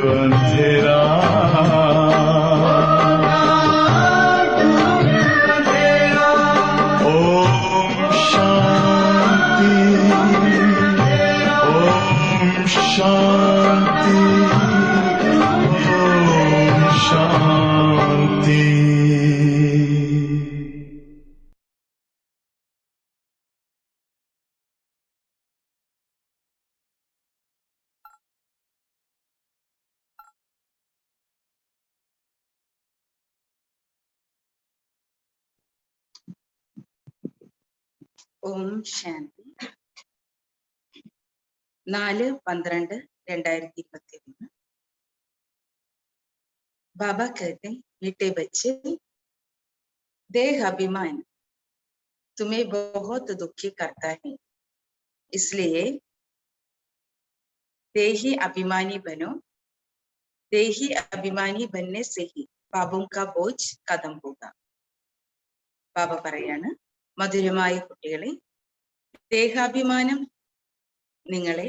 अंधेरा ओम शांति ओम शांति ओम शांति। ഓം ശാന്തി 4/12/2021। बाबा कहते हैं, मीठे बच्चे, देह अभिमान तुम्हें बहुत दुखी करता है, इसलिए देही अभिमानी बनो। देही अभिमानी बनने से ही पापों का बोझ खत्म होगा। ബാബ പറയാണ്, മധുരമായ കുട്ടികളെ, ദേഹാഭിമാനം നിങ്ങളെ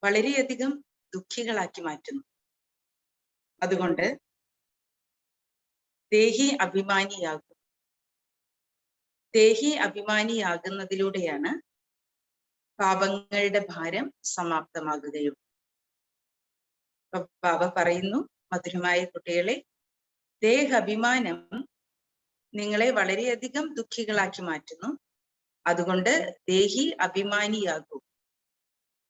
വളരെയധികം ദുഃഖികളാക്കി മാറ്റുന്നു. അതുകൊണ്ട് ദേഹി അഭിമാനിയാകും. ദേഹി അഭിമാനിയാകുന്നതിലൂടെയാണ് പാപങ്ങളുടെ ഭാരം സമാപ്തമാകുകയുള്ളൂ. ബാബ പറയുന്നു, മധുരമായ കുട്ടികളെ, ദേഹാഭിമാനം നിങ്ങളെ വളരെയധികം ദുഃഖികളാക്കി മാറ്റുന്നു. അതുകൊണ്ട് ദേഹി അഭിമാനിയാകൂ.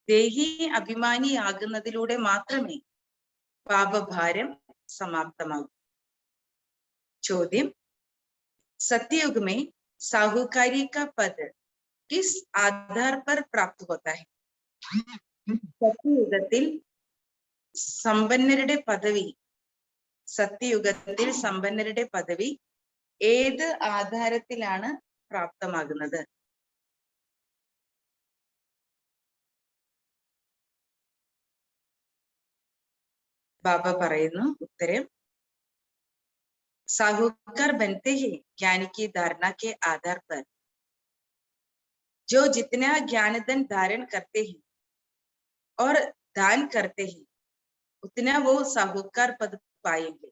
ദേഹി അഭിമാനിയാകുന്നതിലൂടെ മാത്രമേ പാപഭാരം സമാപ്തമാകൂ. ചോദ്യം, सतयुग में साहूकारी का पद किस आधार पर प्राप्त होता है? സത്യയുഗത്തിൽ സമ്പന്നരുടെ പദവി ഏത് ആധാരത്തിലാണ് പ്രാപ്തമാകുന്നത്? ബാബ പറയുന്നു, ഉത്തരം, साहूकार बनते ही ज्ञान की धारणा के आधार पर जो जितना ज्ञानधन धारण करते हैं और दान करते हैं उतना वो साहूकार पद पाएंगे,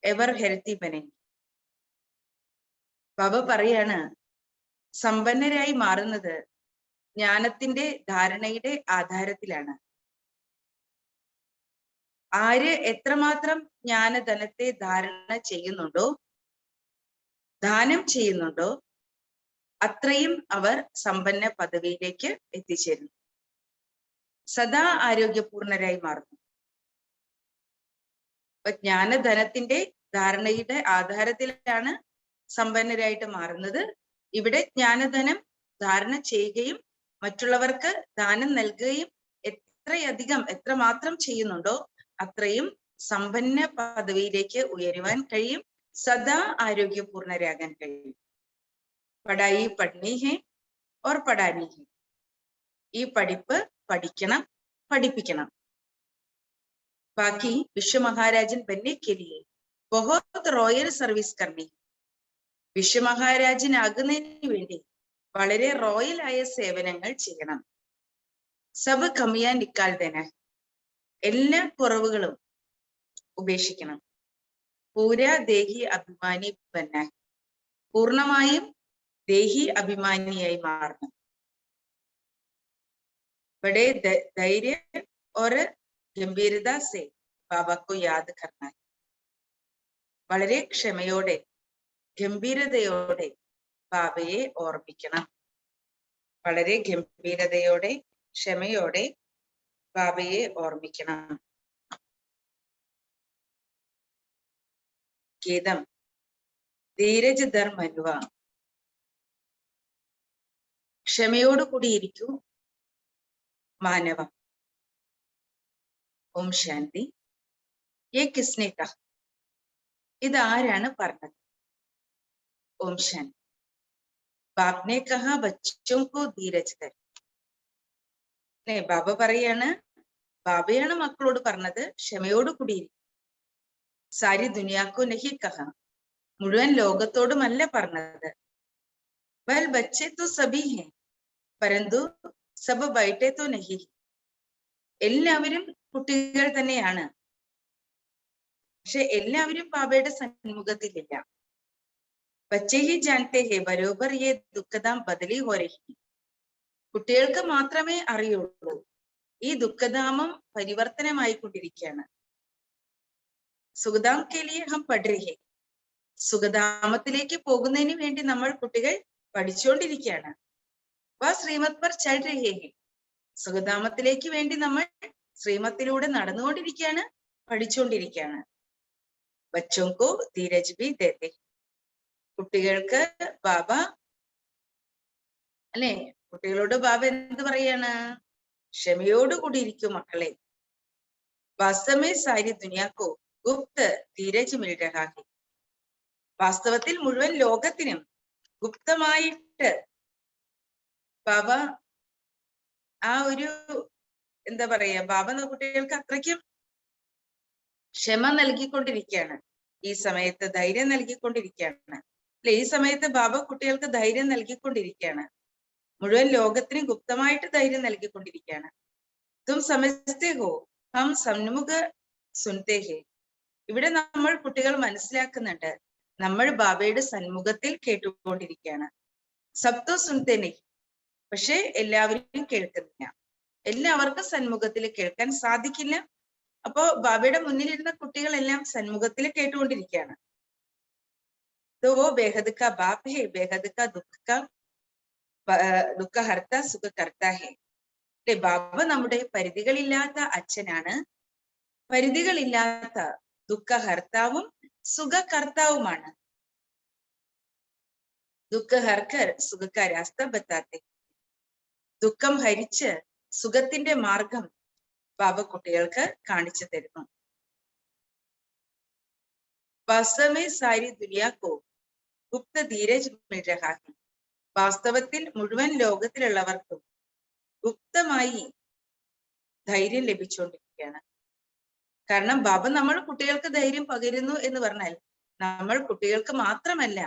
एवर हेल्थी बनेंगे. ബാബ പറയാണ്, സമ്പന്നരായി മാറുന്നത് ജ്ഞാനത്തിന്റെ ധാരണയുടെ ആധാരത്തിലാണ്. ആര് എത്രമാത്രം ജ്ഞാനധനത്തെ ധാരണ ചെയ്യുന്നുണ്ടോ, ദാനം ചെയ്യുന്നുണ്ടോ, അത്രയും അവർ സമ്പന്ന പദവിയിലേക്ക് എത്തിച്ചേരുന്നു, സദാ ആരോഗ്യപൂർണരായി മാറുന്നു. അപ്പൊ ജ്ഞാനധനത്തിന്റെ ധാരണയുടെ ആധാരത്തിലാണ് സമ്പന്നരായിട്ട് മാറുന്നത്. ഇവിടെ ജ്ഞാനധനം ധാരണ ചെയ്യുകയും മറ്റുള്ളവർക്ക് ദാനം നൽകുകയും എത്രമാത്രം ചെയ്യുന്നുണ്ടോ അത്രയും സമ്പന്ന പദവിയിലേക്ക് ഉയരുവാൻ കഴിയും, സദാ ആരോഗ്യപൂർണരാകാൻ കഴിയും. പഠായി പഠിനി ഹെ ഓർ പഠാനി ഹെ. ഈ പഠിപ്പ് പഠിക്കണം, പഠിപ്പിക്കണം. ബാക്കി വിശ്വമഹാരാജൻ ബന്നെ കെ ലിയെ ബഹുത് റോയൽ സർവീസ് കർണി. വിശ്വമഹാരാജനാകുന്നതിന് വേണ്ടി വളരെ റോയലായ സേവനങ്ങൾ ചെയ്യണം. സബ് കമിയാ നിക്കാൽ ദേന. എല്ലാ കുറവുകളും ഉപേക്ഷിക്കണം. പൂരാ ദേഹി അഭിമാനി ബന്ന. പൂർണ്ണമായും ദേഹി അഭിമാനിയായി മാറണം. ബഡേ ധൈര്യ और ഗംഭീരത സെ ബാബാക്കു യാദ് കർണ. വളരെ ക്ഷമയോടെ ഗംഭീരതയോടെ ബാബയെ ഓർമ്മിക്കണം. വളരെ ഗംഭീരതയോടെ ക്ഷമയോടെ ബാബയെ ഓർമ്മിക്കണം. ഗീതം, ധീരജ് ധർമ്മനുവ. ക്ഷമയോടുകൂടിയിരിക്കൂ മാനവ. ഓം ശാന്തി. യേ കിസ്നെ കഹ? ഇത് ആരാണ് പറഞ്ഞത്? ഓം ശാന്തി. ബാപ്നെ കഹ ബച്ചോं को ധീരജ് ധർ. ബാബ പറയാണ്, ബാബയാണ് മക്കളോട് പറഞ്ഞത് ക്ഷമയോട് കൂടിയിരിക്കും. സാരി ദുനിയാക്കോ നഹി കഹ. മുഴുവൻ ലോകത്തോടുമല്ല പറഞ്ഞത്. വൽ ബച്ചെ തോ സബി ഹെ പരന്തു സബ് ബൈഠെ തോ നഹി. എല്ലാവരും കുട്ടികൾ തന്നെയാണ്, പക്ഷെ എല്ലാവരും ബാബയുടെ സന്മുഖത്തിലില്ല. ബച്ചേ ഹി ജാൻതേ ഹേ ബരോബർ യേ ദുഃഖദാം ബദലി ഹോ രഹി. കുട്ടികൾക്ക് മാത്രമേ അറിയുള്ളൂ ഈ ദുഃഖധാമം പരിവർത്തനമായി കൊണ്ടിരിക്കുകയാണ്. സുഖധാം കെ ലിയേ ഹം പഠ് രഹേ. സുഖധാമത്തിലേക്ക് പോകുന്നതിന് വേണ്ടി നമ്മൾ കുട്ടികൾ പഠിച്ചുകൊണ്ടിരിക്കുകയാണ്. വാ ശ്രീമത് പർ ചൽ രഹേ ഹേ. സുഖധാമത്തിലേക്ക് വേണ്ടി നമ്മൾ ശ്രീമത്തിലൂടെ നടന്നുകൊണ്ടിരിക്കുകയാണ്, പഠിച്ചുകൊണ്ടിരിക്കുകയാണ്. ബച്ചോങ്കോ ധീരജ് ബി ദേത്തെ. കുട്ടികൾക്ക് ബാബ അല്ലെ, കുട്ടികളോട് ബാബ എന്ത് പറയാണ്? ക്ഷമയോടുകൂടി ഇരിക്കും മക്കളെ. വാസ്തവമേ സാരി ദുനിയാക്കോ ഗുപ്ത് ധീരജ് മിൽ രഹാ ഹെ. വാസ്തവത്തിൽ മുഴുവൻ ലോകത്തിനും ഗുപ്തമായിട്ട് ബാബ ആ ഒരു എന്താ പറയാ, ബാബ കുട്ടികൾക്ക് അത്രയ്ക്കും ക്ഷമ നൽകിക്കൊണ്ടിരിക്കുകയാണ്. ഈ സമയത്ത് ധൈര്യം നൽകിക്കൊണ്ടിരിക്കുകയാണ് അല്ലെ. ഈ സമയത്ത് ബാബ കുട്ടികൾക്ക് ധൈര്യം നൽകിക്കൊണ്ടിരിക്കുകയാണ്. മുഴുവൻ ലോകത്തിനും ഗുപ്തമായിട്ട് ധൈര്യം നൽകിക്കൊണ്ടിരിക്കുകയാണ്. തും സമസ്തേ ഹോ ഹം സന്മുഖ സുൻതേ ഹേ. ഇവിടെ നമ്മൾ കുട്ടികൾ മനസ്സിലാക്കുന്നുണ്ട്, നമ്മൾ ബാബയുടെ സന്മുഖത്തിൽ കേട്ടുകൊണ്ടിരിക്കുകയാണ്. സബ്തോ സുൻതേ നഹി. പക്ഷെ എല്ലാവരും കേൾക്കുന്നില്ല. എല്ലാവർക്കും സന്മുഖത്തിൽ കേൾക്കാൻ സാധിക്കില്ല. അപ്പോ ബാബയുടെ മുന്നിലിരുന്ന കുട്ടികളെല്ലാം സന്മുഖത്തിൽ കേട്ടുകൊണ്ടിരിക്കുകയാണ്. तो वो बेहद का बाप है, बेहद का दुख हरता सुख करता है. ബാബ നമ്മുടെ പരിധികളില്ലാത്ത അച്ഛനാണ്, പരിധികളില്ലാത്ത ദുഃഖഹർത്താവും സുഖകർത്താവുമാണ്. ദുഃഖ ഹർക്കർ സുഖ രാസ്ത ബത്താത്തെ. ദുഃഖം ഹരിച്ച് സുഖത്തിന്റെ മാർഗം ബാബ കുട്ടികൾക്ക് കാണിച്ചു തരുന്നു. വാസ്തവമേ സാരി ദുനിയാക്കോ ഗുപ്ത ധീരജ് മിൽ രഹാ ഹെ. വാസ്തവത്തിൽ മുഴുവൻ ലോകത്തിലുള്ളവർക്കും ഗുപ്തമായി ധൈര്യം ലഭിച്ചുകൊണ്ടിരിക്കുകയാണ്. കാരണം ബാബ നമ്മൾ കുട്ടികൾക്ക് ധൈര്യം പകരുന്നു എന്ന് പറഞ്ഞാൽ നമ്മൾ കുട്ടികൾക്ക് മാത്രമല്ല,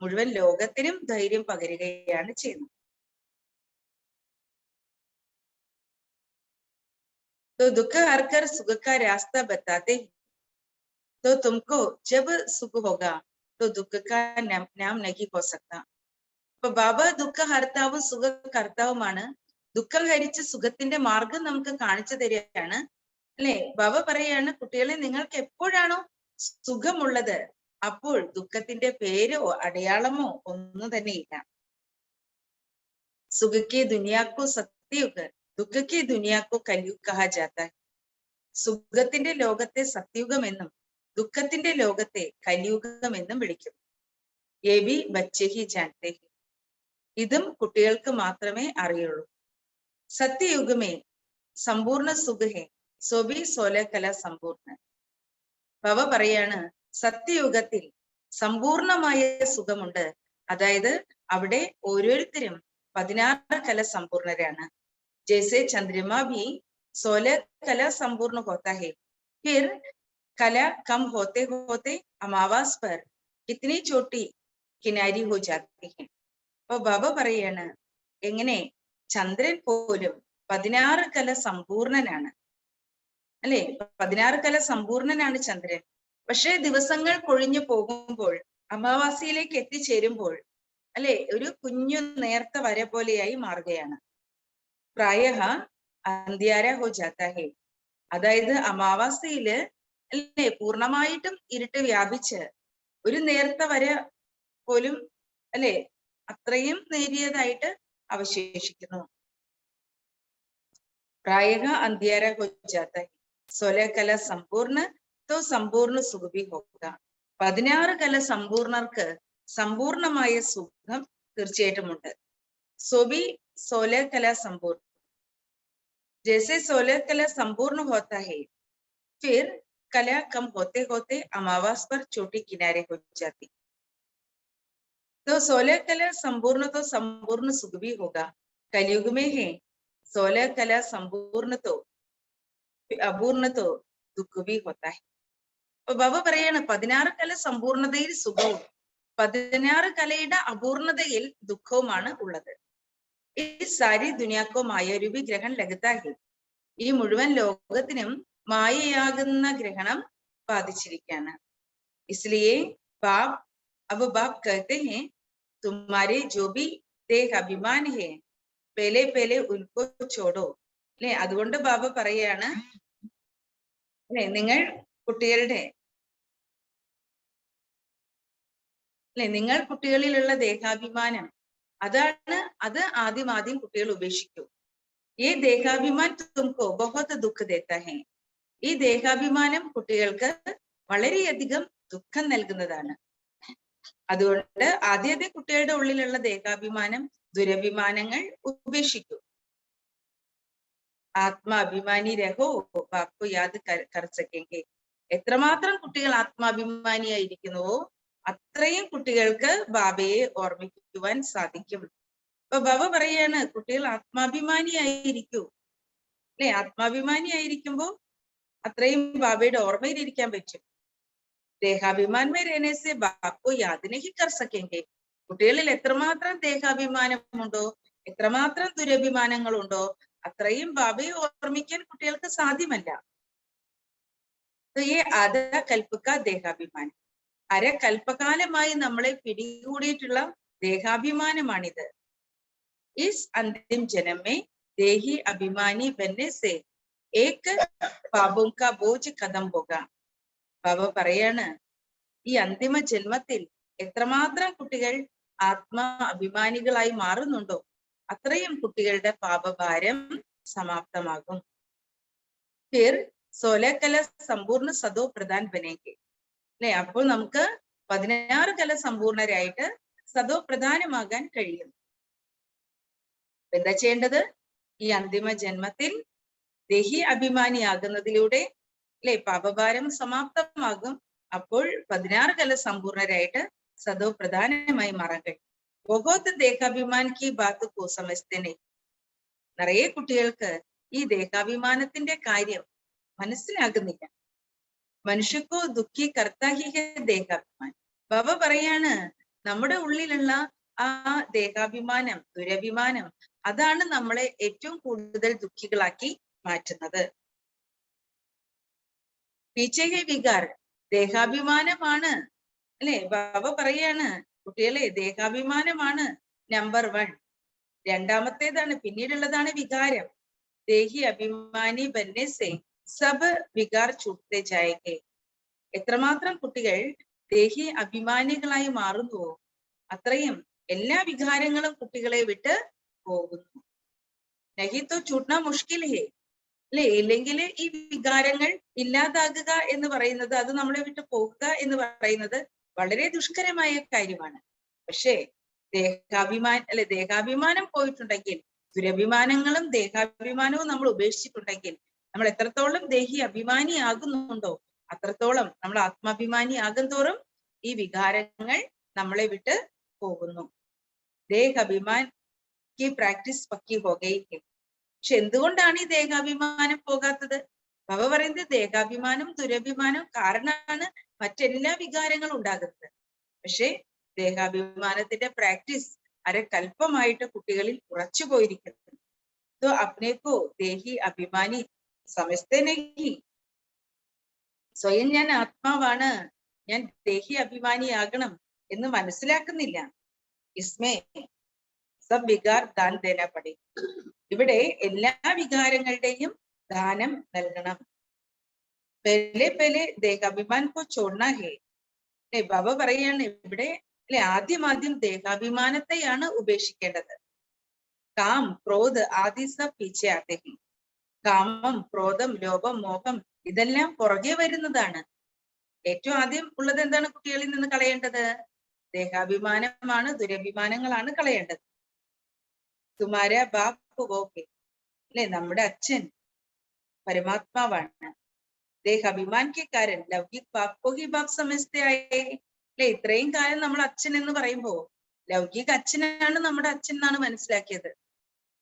മുഴുവൻ ലോകത്തിനും ധൈര്യം പകരുകയാണ് ചെയ്യുന്നത്. तो दुख हरकर सुख का रास्ता बताते तो तुमको जब सुख होगा तो दुख का नाम नहीं हो सकता. അപ്പൊ ബാബ ദുഃഖ ഹർത്താവും സുഖകർത്താവുമാണ്. ദുഃഖം ഹരിച്ച് സുഖത്തിന്റെ മാർഗം നമുക്ക് കാണിച്ചു തരികയാണ് അല്ലെ. ബാബ പറയാണ്, കുട്ടികളെ നിങ്ങൾക്ക് എപ്പോഴാണോ സുഖമുള്ളത് അപ്പോൾ ദുഃഖത്തിന്റെ പേരോ അടയാളമോ ഒന്നും തന്നെ ഇല്ല. സുഖക്കെ ദുനിയാക്കോ സത്യയുഗ്, ദുഃഖക്കെ ദുനിയാക്കോ കലിയുഗ് കഹാ ജാതാ. സുഖത്തിന്റെ ലോകത്തെ സത്യുഗമെന്നും ദുഃഖത്തിന്റെ ലോകത്തെ കലിയുഗമെന്നും വിളിക്കും. യേ ഭി ബച്ചേ ഹി ജാൻതേ ഹെ. ഇതും കുട്ടികൾക്ക് മാത്രമേ അറിയുള്ളൂ. സത്യയുഗമേ സമ്പൂർണ്ണ സുഖ ഹെ, സോബി സോല കല സമ്പൂർണ്ണ. ബാബ പറയാണ്, സത്യയുഗത്തിൽ സമ്പൂർണമായ സുഖമുണ്ട്. അതായത് അവിടെ ഓരോരുത്തരും 16 കല സമ്പൂർണരാണ്. जैसे चंद्रमा भी 16 कला संपूर्ण होता है, फिर कला कम होते होते अमावास पर कितनी छोटी किनारी हो जाती है. അപ്പൊ ബാബ പറയാണ്, എങ്ങനെ ചന്ദ്രൻ പോലും 16 കല സമ്പൂർണനാണ് അല്ലെ. 16 കല സമ്പൂർണനാണ് ചന്ദ്രൻ. പക്ഷെ ദിവസങ്ങൾ കൊഴിഞ്ഞു പോകുമ്പോൾ അമാവാസിയിലേക്ക് എത്തിച്ചേരുമ്പോൾ അല്ലെ ഒരു കുഞ്ഞു നേർത്ത വര പോലെയായി മാറുകയാണ്. പ്രായഹ അന്ത്യാര ഹോ ജാതാ ഹെ. അതായത് അമാവാസിയില് അല്ലെ പൂർണ്ണമായിട്ടും ഇരുട്ട് വ്യാപിച്ച് ഒരു നേർത്ത വര പോലും അല്ലെ അത്രയും നേരിയതായിട്ട് അവശേഷിക്കുന്നു. പ്രായഹ അന്ത്യാര ഹോ ജാതാ ഹെ. 16 കല സമ്പൂർണ്ണ തോ സമ്പൂർണ്ണ സുഖ ഭി ഹോഗാ. 16 കല സമ്പൂർണർക്ക് സമ്പൂർണമായ സുഖം തീർച്ചയായിട്ടും ഉണ്ട്. സോബി 16 कला संपूर्ण. जैसे 16 कला संपूर्ण होता है, फिर कला कम होते होते अमावास पर छोटी किनारे हो जाती. तो 16 कला संपूर्ण तो संपूर्ण सुख भी होगा. कलयुग में है 16 कला संपूर्ण तो अपूर्ण तो दुख भी होता है. അപ്പൊ ബാബ പറയാണ്, 16 കല സമ്പൂർണതയിൽ സുഖവും 16 കലയുടെ അപൂർണതയിൽ ദുഃഖവുമാണ് ഉള്ളത്. ഈ സാരി ദുനിയാക്കോ മായാരൂപി ഗ്രഹൺ ലഗത്താ ഹെ. ഈ മുഴുവൻ ലോകത്തിനും മായയാകുന്ന ഗ്രഹണം ബാധിച്ചിരിക്കുകയാണ്. इसलिए बाप अब बाप कहते हैं तुम्हारे जो भी देह अभिमान है पहले पहले उनको छोड़ो. അല്ലെ, അതുകൊണ്ട് ബാബ പറയാണ് അല്ലെ, നിങ്ങൾ കുട്ടികളുടെ നിങ്ങൾ കുട്ടികളിലുള്ള ദേഹാഭിമാനം അത് ആദ്യം കുട്ടികൾ ഉപേക്ഷിക്കൂ. ഈ ദേഹാഭിമാൻ തുമക്കോ ബഹുത് ദുഃഖ ദേത്താ ഹൈ. ഈ ദേഹാഭിമാനം കുട്ടികൾക്ക് വളരെയധികം ദുഃഖം നൽകുന്നതാണ്. അതുകൊണ്ട് ആദ്യം കുട്ടികളുടെ ഉള്ളിലുള്ള ദേഹാഭിമാനം, ദുരഭിമാനങ്ങൾ ഉപേക്ഷിക്കൂ. ആത്മാഭിമാനി രഹോ ബാപ്പു യാദ് കർ സക്കേങ്കെ. എത്രമാത്രം കുട്ടികൾ ആത്മാഭിമാനിയായിരിക്കുന്നുവോ അത്രയും കുട്ടികൾക്ക് ബാബയെ ഓർമ്മിക്കുവാൻ സാധിക്കും. അപ്പൊ ബാബ പറയാണ് കുട്ടികൾ ആത്മാഭിമാനിയായിരിക്കൂ. അല്ലെ, ആത്മാഭിമാനിയായിരിക്കുമ്പോ അത്രയും ബാബയുടെ ഓർമ്മയിലിരിക്കാൻ പറ്റും. ദേഹാഭിമാൻ മേ രഹനെ സെ ബാപ്പു യാദ് നഹി കർ സക്കേങ്കെ. കുട്ടികളിൽ എത്രമാത്രം ദേഹാഭിമാനമുണ്ടോ, എത്രമാത്രം ദുരഭിമാനങ്ങളുണ്ടോ അത്രയും ബാബയെ ഓർമ്മിക്കാൻ കുട്ടികൾക്ക് സാധ്യമല്ല. ആധാ കൽപ്പക ദേഹാഭിമാനം, അരകൽപ്പകാലമായി നമ്മളെ പിടികൂടിയിട്ടുള്ള ദേഹാഭിമാനമാണിത്. ഇസ് അന്തിം ജനം മേ ദേഹി അഭിമാനി ബന്നെ സെ ഏക് പാപോം കാ ബോജ് ഖതം ഹോഗാ. ബാബ പറയാണ് ഈ അന്തിമ ജന്മത്തിൽ എത്രമാത്രം കുട്ടികൾ ആത്മാ അഭിമാനികളായി മാറുന്നുണ്ടോ അത്രയും കുട്ടികളുടെ പാപഭാരം സമാപ്തമാകും. ഫിർ 16 കല സമ്പൂർണ്ണ സദോ പ്രധാൻ ബനേങ്കെ. അല്ലെ, അപ്പോൾ നമുക്ക് 16 കല സമ്പൂർണരായിട്ട് സദോ പ്രധാനമാകാൻ കഴിയും. എന്താ ചെയ്യേണ്ടത്? ഈ അന്തിമ ജന്മത്തിൽ ദേഹി അഭിമാനിയാകുന്നതിലൂടെ അല്ലെ പാപഭാരം സമാപ്തമാകും. അപ്പോൾ 16 കല സമ്പൂർണരായിട്ട് സദോ പ്രധാനമായി മാറാൻ കഴിയും. ബഹുത് ദേഹാഭിമാൻ കി ബാത്ത് കോ സമജ്തേ നഹീ. നിറയെ കുട്ടികൾക്ക് ഈ ദേഹാഭിമാനത്തിന്റെ കാര്യം മനസ്സിലാകുന്നില്ല. മനുഷ്യക്കോ ദുഃഖി കർത്താ ഹി ഹൈ ദേഹാഭിമാൻ. ബാബ പറയാണ് നമ്മുടെ ഉള്ളിലുള്ള ആ ദേഹാഭിമാനം, ദുരഭിമാനം അതാണ് നമ്മളെ ഏറ്റവും കൂടുതൽ ദുഃഖികളാക്കി മാറ്റുന്നത്. പീച്ചെ വികാർ ദേഹാഭിമാനമാണ്. അല്ലെ, ബാബ പറയാണ് കുട്ടികളെ ദേഹാഭിമാനമാണ് നമ്പർ 1. രണ്ടാമത്തേതാണ്, പിന്നീടുള്ളതാണ് വികാരം. ദേഹി അഭിമാനി ബന്നെ സെ സബ് വികാർ ചൂട്ടത്തെ ജായേഗെ. എത്രമാത്രം കുട്ടികൾ ദേഹി അഭിമാനികളായി മാറുന്നുവോ അത്രയും എല്ലാ വികാരങ്ങളും കുട്ടികളെ വിട്ട് പോകുന്നു. നഹി തോ ചൂട്ട്ന മുഷ്കിൽ ഹേ. അല്ലെ, ഇല്ലെങ്കിൽ ഈ വികാരങ്ങൾ ഇല്ലാതാകുക എന്ന് പറയുന്നത്, അത് നമ്മളെ വിട്ട് പോകുക എന്ന് പറയുന്നത് വളരെ ദുഷ്കരമായ കാര്യമാണ്. പക്ഷേ ദേഹാഭിമാനം പോയിട്ടുണ്ടെങ്കിൽ, ദുരഭിമാനങ്ങളും ദേഹാഭിമാനവും നമ്മൾ ഉപേക്ഷിച്ചിട്ടുണ്ടെങ്കിൽ, നമ്മൾ എത്രത്തോളം ദേഹി അഭിമാനി ആകുന്നുണ്ടോ അത്രത്തോളം നമ്മൾ ആത്മാഭിമാനി ആകും തോറും ഈ വികാരങ്ങൾ നമ്മളെ വിട്ട് പോകുന്നു. ദേഹാഭിമാൻ की പ്രാക്ടീസ് പക്കി ഹോ ഗയി ഹൈ. പക്ഷെ എന്തുകൊണ്ടാണ് ഈ ദേഹാഭിമാനം പോകാത്തത്? ബാബ പറയുന്നത് ദേഹാഭിമാനം, ദുരഭിമാനം കാരണമാണ് മറ്റെല്ലാ വികാരങ്ങളും ഉണ്ടാകുന്നത്. പക്ഷെ ദേഹാഭിമാനത്തിന്റെ പ്രാക്ടീസ് അരകൽപ്പമായിട്ട് കുട്ടികളിൽ ഉറച്ചു പോയിരിക്കുന്നു. तो अपने को ദേഹി അഭിമാനി സമജ്തേ നഹീ. സ്വയം ഞാൻ ആത്മാവാണ്, ഞാൻ ദേഹി അഭിമാനിയാകണം എന്ന് മനസ്സിലാക്കുന്നില്ല. ഇസ്മേ സബ് വികാർ ദാൻ ദേനാ പടേ. ഇവിടെ എല്ലാ വികാരങ്ങളുടെയും ദാനം നൽകണം. പെലെ പെലെ ദേഹാഭിമാൻ കോ ചോഡ്നാ ഹേ. ബാബ പറയാണ് ഇവിടെ ആദ്യം ദേഹാഭിമാനത്തെയാണ് ഉപേക്ഷിക്കേണ്ടത്. കാം ക്രോധ് ആദി സബ് പീछे ആते हैं. കാമം, ക്രോധം, ലോഭം, മോഹം ഇതെല്ലാം പുറകെ വരുന്നതാണ്. ഏറ്റവും ആദ്യം ഉള്ളത് എന്താണ് കുട്ടികളിൽ നിന്ന് കളയേണ്ടത്? ദേഹാഭിമാനമാണ്, ദുരഭിമാനങ്ങളാണ് കളയേണ്ടത്. തുമാര ബാപ്പ് ഹോക്കെ. അല്ലെ, നമ്മുടെ അച്ഛൻ പരമാത്മാവാണ്. ദേഹാഭിമാൻ കെ കാരൻ ലൗകിക് ബാപ്പ് കോ ഹി ബാപ്പ് സമജ്തേ ആയേ. അല്ലെ, ഇത്രയും കാലം നമ്മൾ അച്ഛൻ എന്ന് പറയുമ്പോ ലൗകിക അച്ഛനാണ് നമ്മുടെ അച്ഛൻ എന്നാണ് മനസ്സിലാക്കിയത്.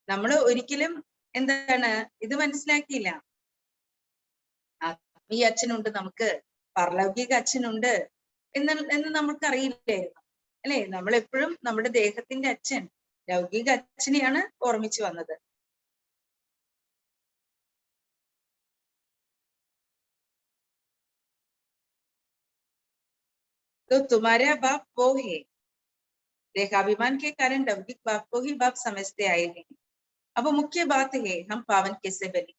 നമ്മൾ ഒരിക്കലും എന്താണ് ഇത് മനസ്സിലാക്കിയില്ല. ആത്മീയ അച്ഛനുണ്ട്, നമുക്ക് പാരലൗകിക അച്ഛനുണ്ട് എന്ന് നമുക്ക് അറിയില്ലായിരുന്നു. അല്ലെ, നമ്മൾ എപ്പോഴും നമ്മുടെ ദേഹത്തിന്റെ അച്ഛൻ ലൗകിക അച്ഛനെയാണ് ഓർമ്മിച്ചു വന്നത്. तो तुम्हारा बाप वो है. देहाभिमान के कारण लौकिक बाप को ही बाप समझते आए हैं. അപ്പൊ മുഖ്യ ബാത്ത് ഹേ ഹം പാവൻ കെസെ ബനി.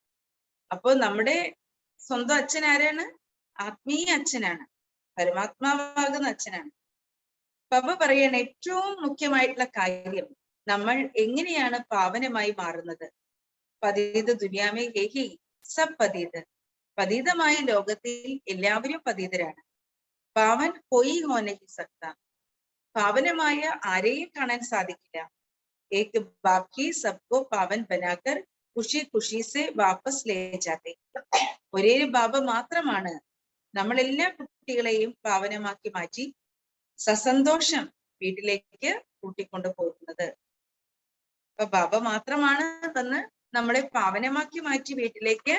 അപ്പൊ നമ്മുടെ സ്വന്തം അച്ഛൻ ആരാണ്? ആത്മീയ അച്ഛനാണ്, പരമാത്മാവാകുന്ന അച്ഛനാണ്. പപ്പ പറയണ ഏറ്റവും മുഖ്യമായിട്ടുള്ള കാര്യം നമ്മൾ എങ്ങനെയാണ് പാവനമായി മാറുന്നത്. പതീത് ദുനിയാമേ ഹേഹി സബ് പതീത്. പതീതമായ ലോകത്തിൽ എല്ലാവരും പതീതരാണ്. പാവൻ ഹോയി ഹോനഹി സക്ത. പാവനമായ ആരെയും കാണാൻ സാധിക്കില്ല. एक बाप ही सबको पावन बनाकर खुशी खुशी से वापस ले जाते. ഒരേ ഒരു ബാബ മാത്രമാണ് നമ്മളെല്ലാ കുട്ടികളെയും പാവനമാക്കി മാറ്റി സസന്തോഷം വീട്ടിലേക്ക് കൂട്ടിക്കൊണ്ടു പോകുന്നത്. അപ്പൊ ബാബ മാത്രമാണ് വന്ന് നമ്മളെ പാവനമാക്കി മാറ്റി വീട്ടിലേക്ക്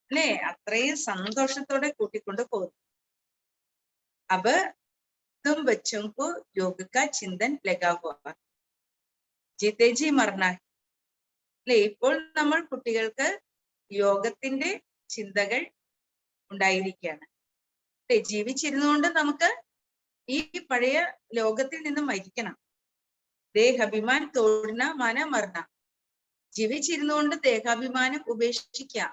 അല്ലെ അത്രയും സന്തോഷത്തോടെ കൂട്ടിക്കൊണ്ടു പോകുന്നു. അബ് തും ബച്ചോं को योग का चिंतन लगा हुआ. ജിതേജി മർണ അല്ലെ. ഇപ്പോൾ നമ്മൾ കുട്ടികൾക്ക് യോഗത്തിന്റെ ചിന്തകൾ ഉണ്ടായിരിക്കുകയാണ്. അല്ലെ, ജീവിച്ചിരുന്നുകൊണ്ട് നമുക്ക് ഈ പഴയ ലോകത്തിൽ നിന്നും മരിക്കണം. ദേഹാഭിമാൻ തോടുന്ന മന മർണ. ജീവിച്ചിരുന്നുകൊണ്ട് ദേഹാഭിമാനം ഉപേക്ഷിക്കുക,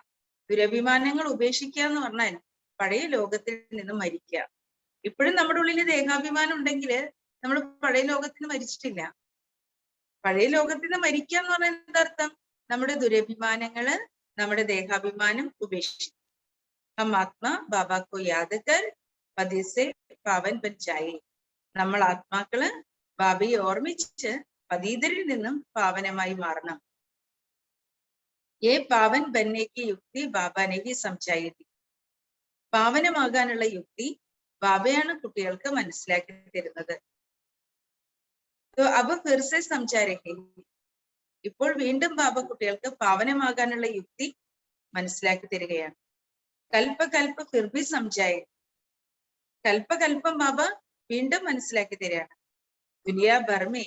ദുരഭിമാനങ്ങൾ ഉപേക്ഷിക്കുക എന്ന് പറഞ്ഞാൽ പഴയ ലോകത്തിൽ നിന്നും മരിക്കുക. ഇപ്പോഴും നമ്മുടെ ഉള്ളിൽ ദേഹാഭിമാനം ഉണ്ടെങ്കിൽ നമ്മൾ പഴയ ലോകത്തിൽ നിന്ന് മരിച്ചിട്ടില്ല. പഴയ ലോകത്തിൽ നിന്ന് മരിക്കുക എന്ന് പറഞ്ഞാൽ എന്താർത്ഥം? നമ്മുടെ ദുരഭിമാനങ്ങള്, നമ്മുടെ ദേഹാഭിമാനം ഉപേക്ഷിച്ചു. ഹം ആത്മാ ബാബാക്കോ യാദ് കർ പതിസെ പാവൻ ബൻ ജായേ. നമ്മൾ ആത്മാക്കള് ബാബയെ ഓർമ്മിച്ച് പതീതരിൽ നിന്നും പാവനമായി മാറണം. ഏ പാവൻ ബന്നേക്ക് യുക്തി ബാബാനെ ഹി സംജായി. പാവനമാകാനുള്ള യുക്തി ബാബയാണ് കുട്ടികൾക്ക് മനസ്സിലാക്കി തരുന്നത്. അബ് ഫിർസെ സംസാരഹേ. ഇപ്പോൾ വീണ്ടും ബാബ കുട്ടികൾക്ക് പാവനമാകാനുള്ള യുക്തി മനസ്സിലാക്കി തരികയാണ്. കൽപ്പകൽപ്പ ഫിർബി സംജായ. കൽപ്പകൽപ്പം ബാബ വീണ്ടും മനസ്സിലാക്കി തരികയാണ്. ദുനിയാ ഭർമേ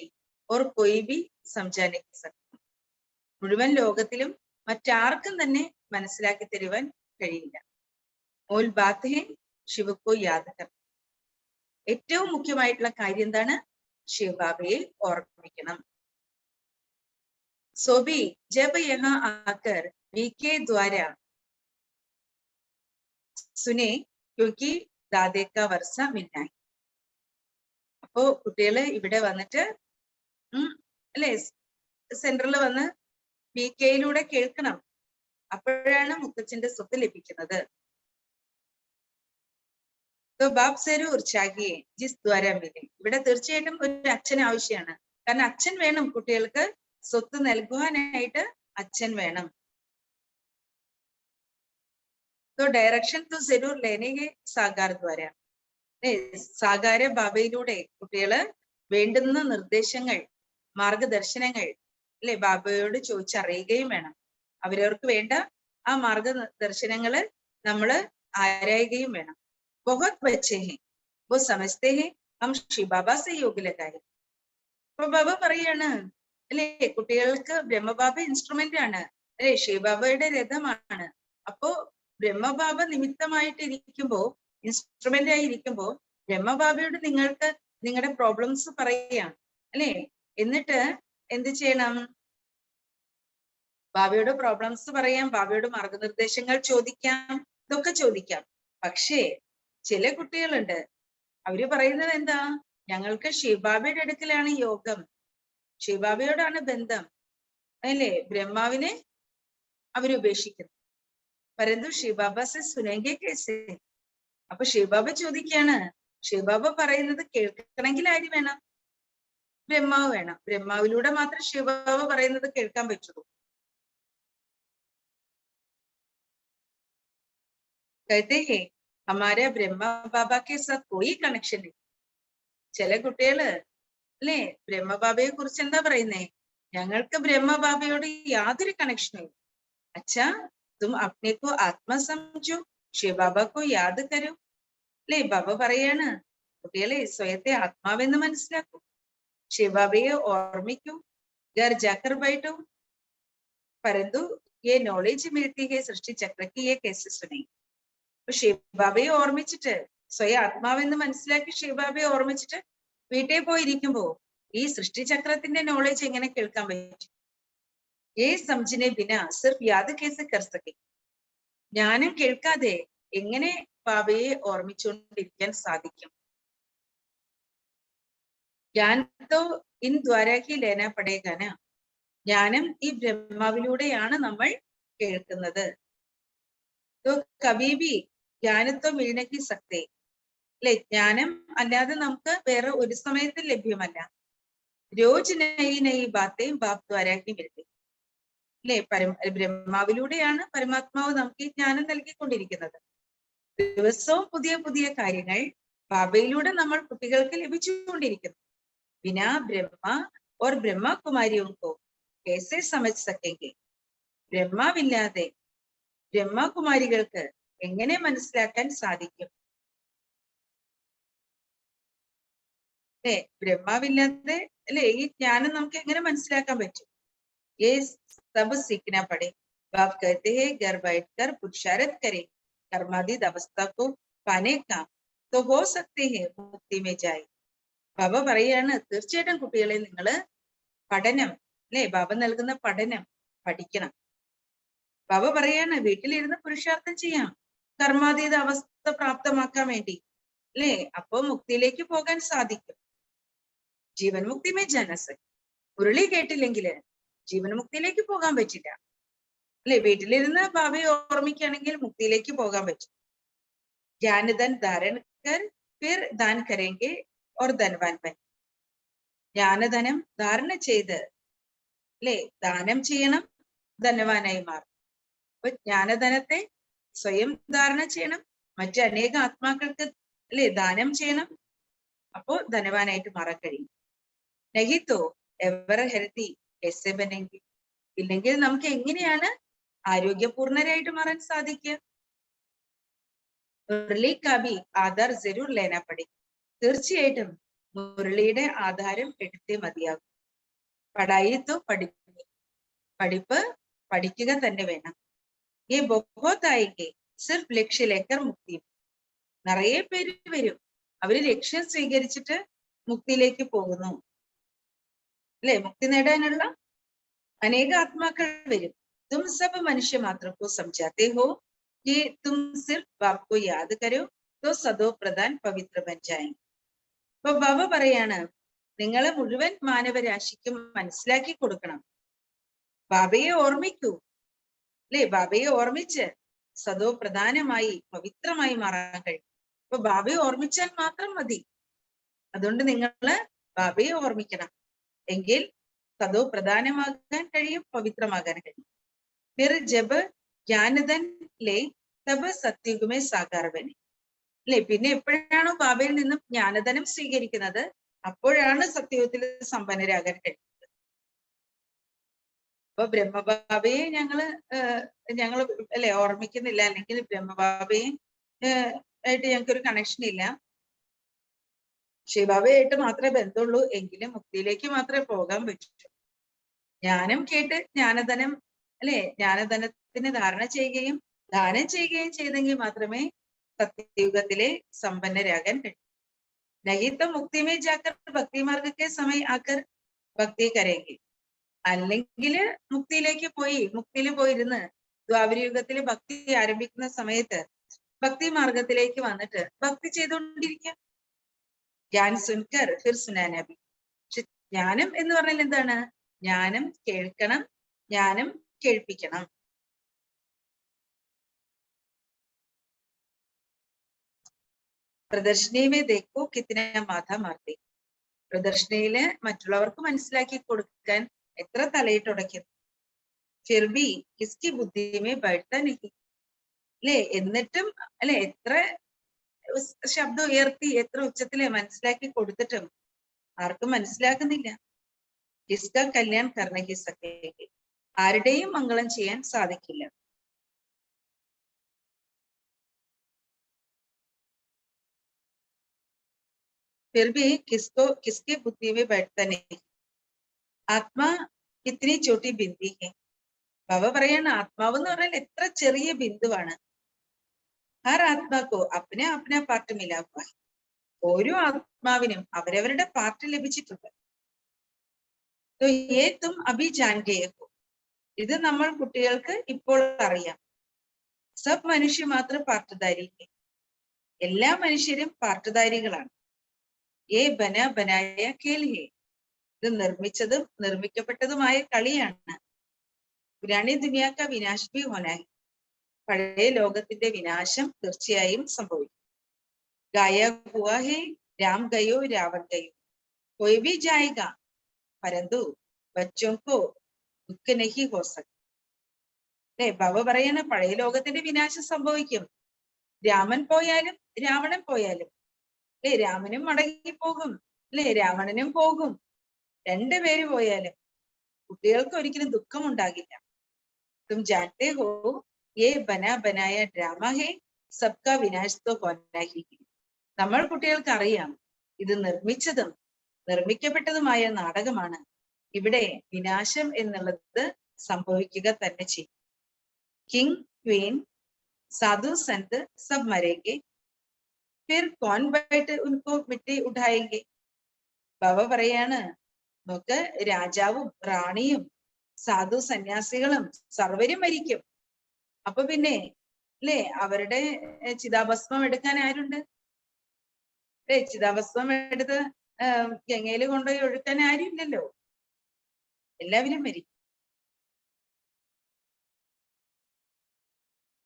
ഓർ കൊയ് ബി സംജാനെ സക്ത. മുഴുവൻ ലോകത്തിലും മറ്റാർക്കും തന്നെ മനസ്സിലാക്കി തരുവാൻ കഴിയില്ല. ഓൽ ബാത്ത് ഹേ ശിവക്കോ യാദ് കർ. ഏറ്റവും മുഖ്യമായിട്ടുള്ള കാര്യം എന്താണ്? ശിവബാബയെ ഓർമ്മിക്കണം. സോബി ജബ് യഹാ ആകർ വികെ ദ്വാര സുനെ ക്യോങ്കി ദാദേ കാ വർഷ മിന്നായി. അപ്പോ കുട്ടികള് ഇവിടെ വന്നിട്ട് അല്ലെ സെന്ററിൽ വന്ന് വി കെയിലൂടെ കേൾക്കണം. അപ്പോഴാണ് മുത്തച്ഛന്റെ സ്വത്ത് ലഭിക്കുന്നത്. ബാബ് സരൂർ ചാഹിയെ ജിസ് ദ്വാര മിലെ. ഇവിടെ തീർച്ചയായിട്ടും ഒരു അച്ഛൻ ആവശ്യമാണ്. കാരണം അച്ഛൻ വേണം, കുട്ടികൾക്ക് സ്വത്ത് നൽകുവാനായിട്ട് അച്ഛൻ വേണം. ഡയറക്ഷൻ ടു സരൂർ ലേനെ സാഗാർ ദ്വാര. സാഗാര ബാബയിലൂടെ കുട്ടികള് വേണ്ടുന്ന നിർദ്ദേശങ്ങൾ, മാർഗദർശനങ്ങൾ അല്ലെ ബാബയോട് ചോദിച്ചറിയുകയും വേണം. അവരവർക്ക് വേണ്ട ആ മാർഗദർശനങ്ങള് നമ്മള് ആരായുകയും വേണം. बहुत बच्चे हैं वो समझते हैं हम शिव बाबा से योग लगाए. അപ്പൊ ബാബ പറയാണ് അല്ലെ, കുട്ടികൾക്ക് ബ്രഹ്മബാബ ഇൻസ്ട്രുമെന്റ് ആണ്, അല്ലെ ശിവബാബയുടെ രഥമാണ്. അപ്പോ ബ്രഹ്മബാബ നിമിത്തമായിട്ട് ഇരിക്കുമ്പോ, ഇൻസ്ട്രുമെന്റ് ആയി ഇരിക്കുമ്പോ ബ്രഹ്മബാബയോട് നിങ്ങൾക്ക് നിങ്ങളുടെ പ്രോബ്ലംസ് പറയാം അല്ലെ. എന്നിട്ട് എന്ത് ചെയ്യണം? ബാബയോട് പ്രോബ്ലംസ് പറയാം, ബാബയോട് മാർഗനിർദ്ദേശങ്ങൾ ചോദിക്കാം, ഇതൊക്കെ ചോദിക്കാം. പക്ഷേ ചില കുട്ടികളുണ്ട്, അവര് പറയുന്നത് എന്താ? ഞങ്ങൾക്ക് ശിവബാബയുടെ അടുക്കലാണ് യോഗം, ശിവബാബയോടാണ് ബന്ധം അല്ലേ. ബ്രഹ്മാവിനെ അവരുപേക്ഷിക്കുന്നു. പരന്തു ശിവബാബ സെ സുനേങ്കെ കേസെ. അപ്പൊ ശിവബാബ ചോദിക്കാണ്, ശിവബാബ പറയുന്നത് കേൾക്കണമെങ്കിൽ ആര് വേണം? ബ്രഹ്മാവ് വേണം. ബ്രഹ്മാവിലൂടെ മാത്രം ശിവബാബ പറയുന്നത് കേൾക്കാൻ പറ്റുള്ളൂ. कहते हैं हमारे ब्रह्मा बाबा के साथ कोई कनेक्शन नहीं. ചില കുട്ടികള് അല്ലെ ബ്രഹ്മബാബയെ കുറിച്ച് എന്താ പറയുന്നേ? ഞങ്ങൾക്ക് ബ്രഹ്മബാബയോട് യാതൊരു കണക്ഷനും ഇല്ല. അച്ഛാ തും അപ്നെ കോ ആത്മ സംജോ ശിവബാബ കോ യാദ് കരോ. അല്ലെ ബാബ പറയാണ്, കുട്ടികളെ സ്വയത്തെ ആത്മാവെന്ന് മനസ്സിലാക്കൂ, ശിവബാബയെ ഓർമ്മിക്കൂ, घर जाकर बैठो. परंतु ये नॉलेज मिलती है सृष्टि चक्र की, ये कैसे सुनेंगे? ശിവബാബയെ ഓർമ്മിച്ചിട്ട് സ്വയം ആത്മാവെന്ന് മനസ്സിലാക്കി ശിവബാബയെ ഓർമ്മിച്ചിട്ട് വീട്ടിൽ പോയിരിക്കുമ്പോ ഈ സൃഷ്ടിചക്രത്തിന്റെ നോളേജ് എങ്ങനെ കേൾക്കാൻ പറ്റും? സംജിനെ ബിന സിർഫ് യാദ് കേസ് കർ സക്കെ. ജ്ഞാനം കേൾക്കാതെ എങ്ങനെ ബാബയെ ഓർമ്മിച്ചുകൊണ്ടിരിക്കാൻ സാധിക്കും? ജ്ഞാൻ തോ ഇൻ ദ്വാരാ ഹി ലേന പടേഗാന. ജ്ഞാനം ഈ ബ്രഹ്മാവിലൂടെയാണ് നമ്മൾ കേൾക്കുന്നത്. तो कभी भी ജ്ഞാനത്തോ മിൽനഹി സക്തേ. അല്ലെ, ജ്ഞാനം അല്ലാതെ നമുക്ക് വേറെ ഒരു സമയത്തും ലഭ്യമല്ല. രോജ് നയി നയി ബാത്തേം ബാപ് ദ്വാരാ ഹി മിൽത്തി. അല്ലെ, ബ്രഹ്മാവിലൂടെയാണ് പരമാത്മാവ് നമുക്ക് ഈ ജ്ഞാനം നൽകിക്കൊണ്ടിരിക്കുന്നത്. ദിവസവും പുതിയ പുതിയ കാര്യങ്ങൾ ബാബയിലൂടെ നമ്മൾ കുട്ടികൾക്ക് ലഭിച്ചുകൊണ്ടിരിക്കുന്നു. ബിനാ ബ്രഹ്മ ഓർ ബ്രഹ്മകുമാരിയും കോ कैसे समझ सकेंगे. ബ്രഹ്മാവില്ലാതെ ബ്രഹ്മകുമാരികൾക്ക് എങ്ങനെ മനസ്സിലാക്കാൻ സാധിക്കും? അല്ലെ, ബ്രഹ്മാവില്ലാതെ അല്ലെ ഈ ജ്ഞാനം നമുക്ക് എങ്ങനെ മനസ്സിലാക്കാൻ പറ്റും? ये सब सीखना पड़े. बाप कहते हैं घर बैठकर पुरुषार्थ करें, कर्माधीन अवस्था को पाने का तो हो सकते हैं मुक्ति में जाए. ബാബ പറയാണ്, തീർച്ചയായിട്ടും കുട്ടികളെ നിങ്ങൾ പഠനം, അല്ലെ, ബാബ നൽകുന്ന പഠനം പഠിക്കണം. ബാബ പറയാണ്, വീട്ടിലിരുന്ന് പുരുഷാർത്ഥം ചെയ്യാം, കർമാതീത അവസ്ഥ പ്രാപ്തമാക്കാൻ വേണ്ടി, അല്ലെ, അപ്പോ മുക്തിയിലേക്ക് പോകാൻ സാധിക്കും. ജീവൻ മുക്തി മേ ജനസ. മുരളി കേട്ടില്ലെങ്കില് ജീവൻ മുക്തിയിലേക്ക് പോകാൻ പറ്റില്ല. അല്ലെ, വീട്ടിലിരുന്ന് ബാബയെ ഓർമ്മിക്കുകയാണെങ്കിൽ മുക്തിയിലേക്ക് പോകാൻ പറ്റും. ജ്ഞാനധൻ ധാരൺ കർ ഫിർ ദാൻ കരേങ്കെ ഓർ ധനവാൻ ബൻ. ജ്ഞാനധനം ധാരണ ചെയ്ത് അല്ലെ ദാനം ചെയ്യണം, ധനവാനായി മാറും. അപ്പൊ ജ്ഞാനധനത്തെ സ്വയം ധാരണ ചെയ്യണം, മറ്റു അനേക ആത്മാക്കൾക്ക് അല്ലെ ദാനം ചെയ്യണം, അപ്പോ ധനവാനായിട്ട് മാറാൻ കഴിയും. നഹിത്തോ എവർ ഹെൽത്തി എസ് ബനെങ്കിൽ. ഇല്ലെങ്കിൽ നമുക്ക് എങ്ങനെയാണ് ആരോഗ്യപൂർണരായിട്ട് മാറാൻ സാധിക്കുക? മുരളി കാബി ആധാർ ജരൂർ ലേന പടി. തീർച്ചയായിട്ടും മുരളിയുടെ ആധാരം എടുത്തേ മതിയാകും. പഠായിത്തോ പഠിപ്പ് പഠിക്കുക തന്നെ വേണം. ഈ ബഹുതായിക്ക് സിർഫ് ലക്ഷ്യലേക്കർ മുക്തി. നിറയെ പേര് വരും, അവര് ലക്ഷ്യം സ്വീകരിച്ചിട്ട് മുക്തിയിലേക്ക് പോകുന്നു. അല്ലെ, മുക്തി നേടാനുള്ള അനേക ആത്മാക്കൾ വരും. തും സബ് മനുഷ്യ മാത്രക്കോ സംജാത്തെ ഹോ कि तुम सिर्फ बाप को याद करो तो सदो प्रधान पवित्र बन जाएंगे. അപ്പൊ ബാബ പറയാണ്, നിങ്ങളെ മുഴുവൻ മാനവരാശിക്കും മനസ്സിലാക്കി കൊടുക്കണം. ബാബയെ ഓർമ്മിക്കൂ, അല്ലെ, ബാബയെ ഓർമ്മിച്ച് സദോ പ്രധാനമായി പവിത്രമായി മാറാൻ കഴിയും. അപ്പൊ ബാബയെ ഓർമ്മിച്ചാൽ മാത്രം മതി. അതുകൊണ്ട് നിങ്ങള് ബാബയെ ഓർമ്മിക്കണം, എങ്കിൽ സദോ പ്രധാനമാകാൻ കഴിയും, പവിത്രമാകാൻ കഴിയും. ഫിർ ജബ് ജ്ഞാനധൻ ലേ തബ് സത്യുഗമേ സാകാരവനെ. അല്ലെ, പിന്നെ എപ്പോഴാണോ ബാബയിൽ നിന്നും ജ്ഞാനധനം സ്വീകരിക്കുന്നത് അപ്പോഴാണ് സത്യയുഗത്തിൽ സമ്പന്നരാകാൻ കഴിയുന്നത്. അപ്പൊ ബ്രഹ്മബാബയെ ഞങ്ങള് അല്ലെ ഓർമ്മിക്കുന്നില്ല, അല്ലെങ്കിൽ ബ്രഹ്മബാബയെ ആയിട്ട് ഞങ്ങൾക്കൊരു കണക്ഷൻ ഇല്ല, ശിവബാബയായിട്ട് മാത്രമേ ബന്ധമുള്ളൂ, എങ്കിലും മുക്തിയിലേക്ക് മാത്രമേ പോകാൻ പറ്റൂ. ജ്ഞാനം കേട്ട് ജ്ഞാനധനം അല്ലെ ജ്ഞാനധനത്തിന് ധാരണ ചെയ്യുകയും ദാനം ചെയ്യുകയും ചെയ്തെങ്കിൽ മാത്രമേ സത്യയുഗത്തിലെ സമ്പന്നരാകാൻ കഴിയൂ. നഹിത്ത മുക്തി മേ ജാക്കർ ഭക്തി മാർഗക്കെ സമയ ആക്കർ ഭക്തി കരേങ്കി. അല്ലെങ്കിൽ മുക്തിയിലേക്ക് മുക്തിയിൽ പോയിരുന്ന് ദ്വാപരയുഗത്തില് ഭക്തി ആരംഭിക്കുന്ന സമയത്ത് ഭക്തി മാർഗത്തിലേക്ക് വന്നിട്ട് ഭക്തി ചെയ്തുകൊണ്ടിരിക്കുക. ജ്ഞാൻ സുൻകർ ഫിർ സുനാനബി. പക്ഷെ ജ്ഞാനം എന്ന് പറഞ്ഞാൽ എന്താണ്? ജ്ഞാനം കേൾക്കണം, ജ്ഞാനം കേൾപ്പിക്കണം. പ്രദർശനമേ ദേക്കോ കിത്തിന മാഥ മാർത്തി. പ്രദർശനയില് മറ്റുള്ളവർക്ക് മനസ്സിലാക്കി കൊടുക്കാൻ എത്ര തലയിട്ടുടയ്ക്കുന്നു. ഫിർബി കിസ്കി ബുദ്ധിമേ ബൈഠത്താ നഹി. അല്ലെ, എന്നിട്ടും അല്ലെ എത്ര ശബ്ദം ഉയർത്തി എത്ര ഉച്ചത്തിലെ മനസ്സിലാക്കി കൊടുത്തിട്ടും ആർക്കും മനസ്സിലാക്കുന്നില്ല. കിസ്ക കല്യാൺ കർണഹി സക്കേങ്കി. ആരുടെയും മംഗളം ചെയ്യാൻ സാധിക്കില്ല. फिर भी किसके बुद्धि में बैठता नहीं. ആത്മാ ഇത്തിരി ചോട്ടി ബിന്ദി ഹെ. ബാബ പറയാണ്, ആത്മാവ് എന്ന് പറഞ്ഞാൽ എത്ര ചെറിയ ബിന്ദുവാണ്. ഹർ ആത്മാക്കോ അപ്നെ അപ്നെ പാർട്ട് മിലാ ഹുവാ ഹൈ. ഓരോ ആത്മാവിനും അവരവരുടെ പാർട്ട് ലഭിച്ചിട്ടുണ്ട്. तो ये तुम अभी जान गए हो. ഇത് നമ്മൾ കുട്ടികൾക്ക് ഇപ്പോൾ അറിയാം. സബ് മനുഷ്യ മാത്രം പാർട്ടുധാരി. എല്ലാ മനുഷ്യരും പാർട്ടുധാരികളാണ്. ഏ ബന ബനായ ഖേൽ ഹേ. ഇത് നിർമ്മിച്ചതും നിർമ്മിക്കപ്പെട്ടതുമായ കളിയാണ്. പുരാണി ദുനിയാക്ക വിനാശ് ഭി ഹോനാ ഹൈ. പഴയ ലോകത്തിന്റെ വിനാശം തീർച്ചയായും സംഭവിക്കും. ഗായ ഹുവാ ഹേ രാം ഗയോ രാവൺ ഗയോ. कोई भी जाएगा परंतु बच्चों को दुख नहीं हो सकता. അല്ലെ ബാബ പറയാണ് പഴയ ലോകത്തിന്റെ വിനാശം സംഭവിക്കും. രാമൻ പോയാലും രാവണൻ പോയാലും അല്ലെ രാമനും മടങ്ങിപ്പോകും, അല്ലെ രാവണനും പോകും. രണ്ടുപേര് പോയാലും കുട്ടികൾക്ക് ഒരിക്കലും ദുഃഖം ഉണ്ടാകില്ല. തും ജാനത്തെ ഹോ യേ ബനാ ബനായ ഡ്രാമ ഹേ സബ്കാ വിനാശ് തോ ഹോനാ ഹി. നമ്മൾ കുട്ടികൾക്ക് അറിയാം ഇത് നിർമ്മിച്ചതും നിർമ്മിക്കപ്പെട്ടതുമായ നാടകമാണ്. ഇവിടെ വിനാശം എന്നുള്ളത് സംഭവിക്കുക തന്നെ ചെയ്യും. കിങ് ക്വീൻ സാധു സന്ത് സബ് മരേങ്കെ ഫിർ കോൻ ബൈട്ട് ഉൻകോ മിട്ടി ഉഠായെങ്കെ. ബാബ പറയാണ് നമുക്ക് രാജാവും റാണിയും സാധു സന്യാസികളും സർവരും മരിക്കും. അപ്പൊ പിന്നെ അല്ലേ അവരുടെ ചിതാഭസ്മം എടുക്കാൻ ആരുണ്ട്? അല്ലെ ചിതാഭസ്മം എടുത്ത് ഗംഗയില് കൊണ്ടുപോയി ഒഴുക്കാൻ ആരും ഇല്ലല്ലോ. എല്ലാവരും മരിക്കും.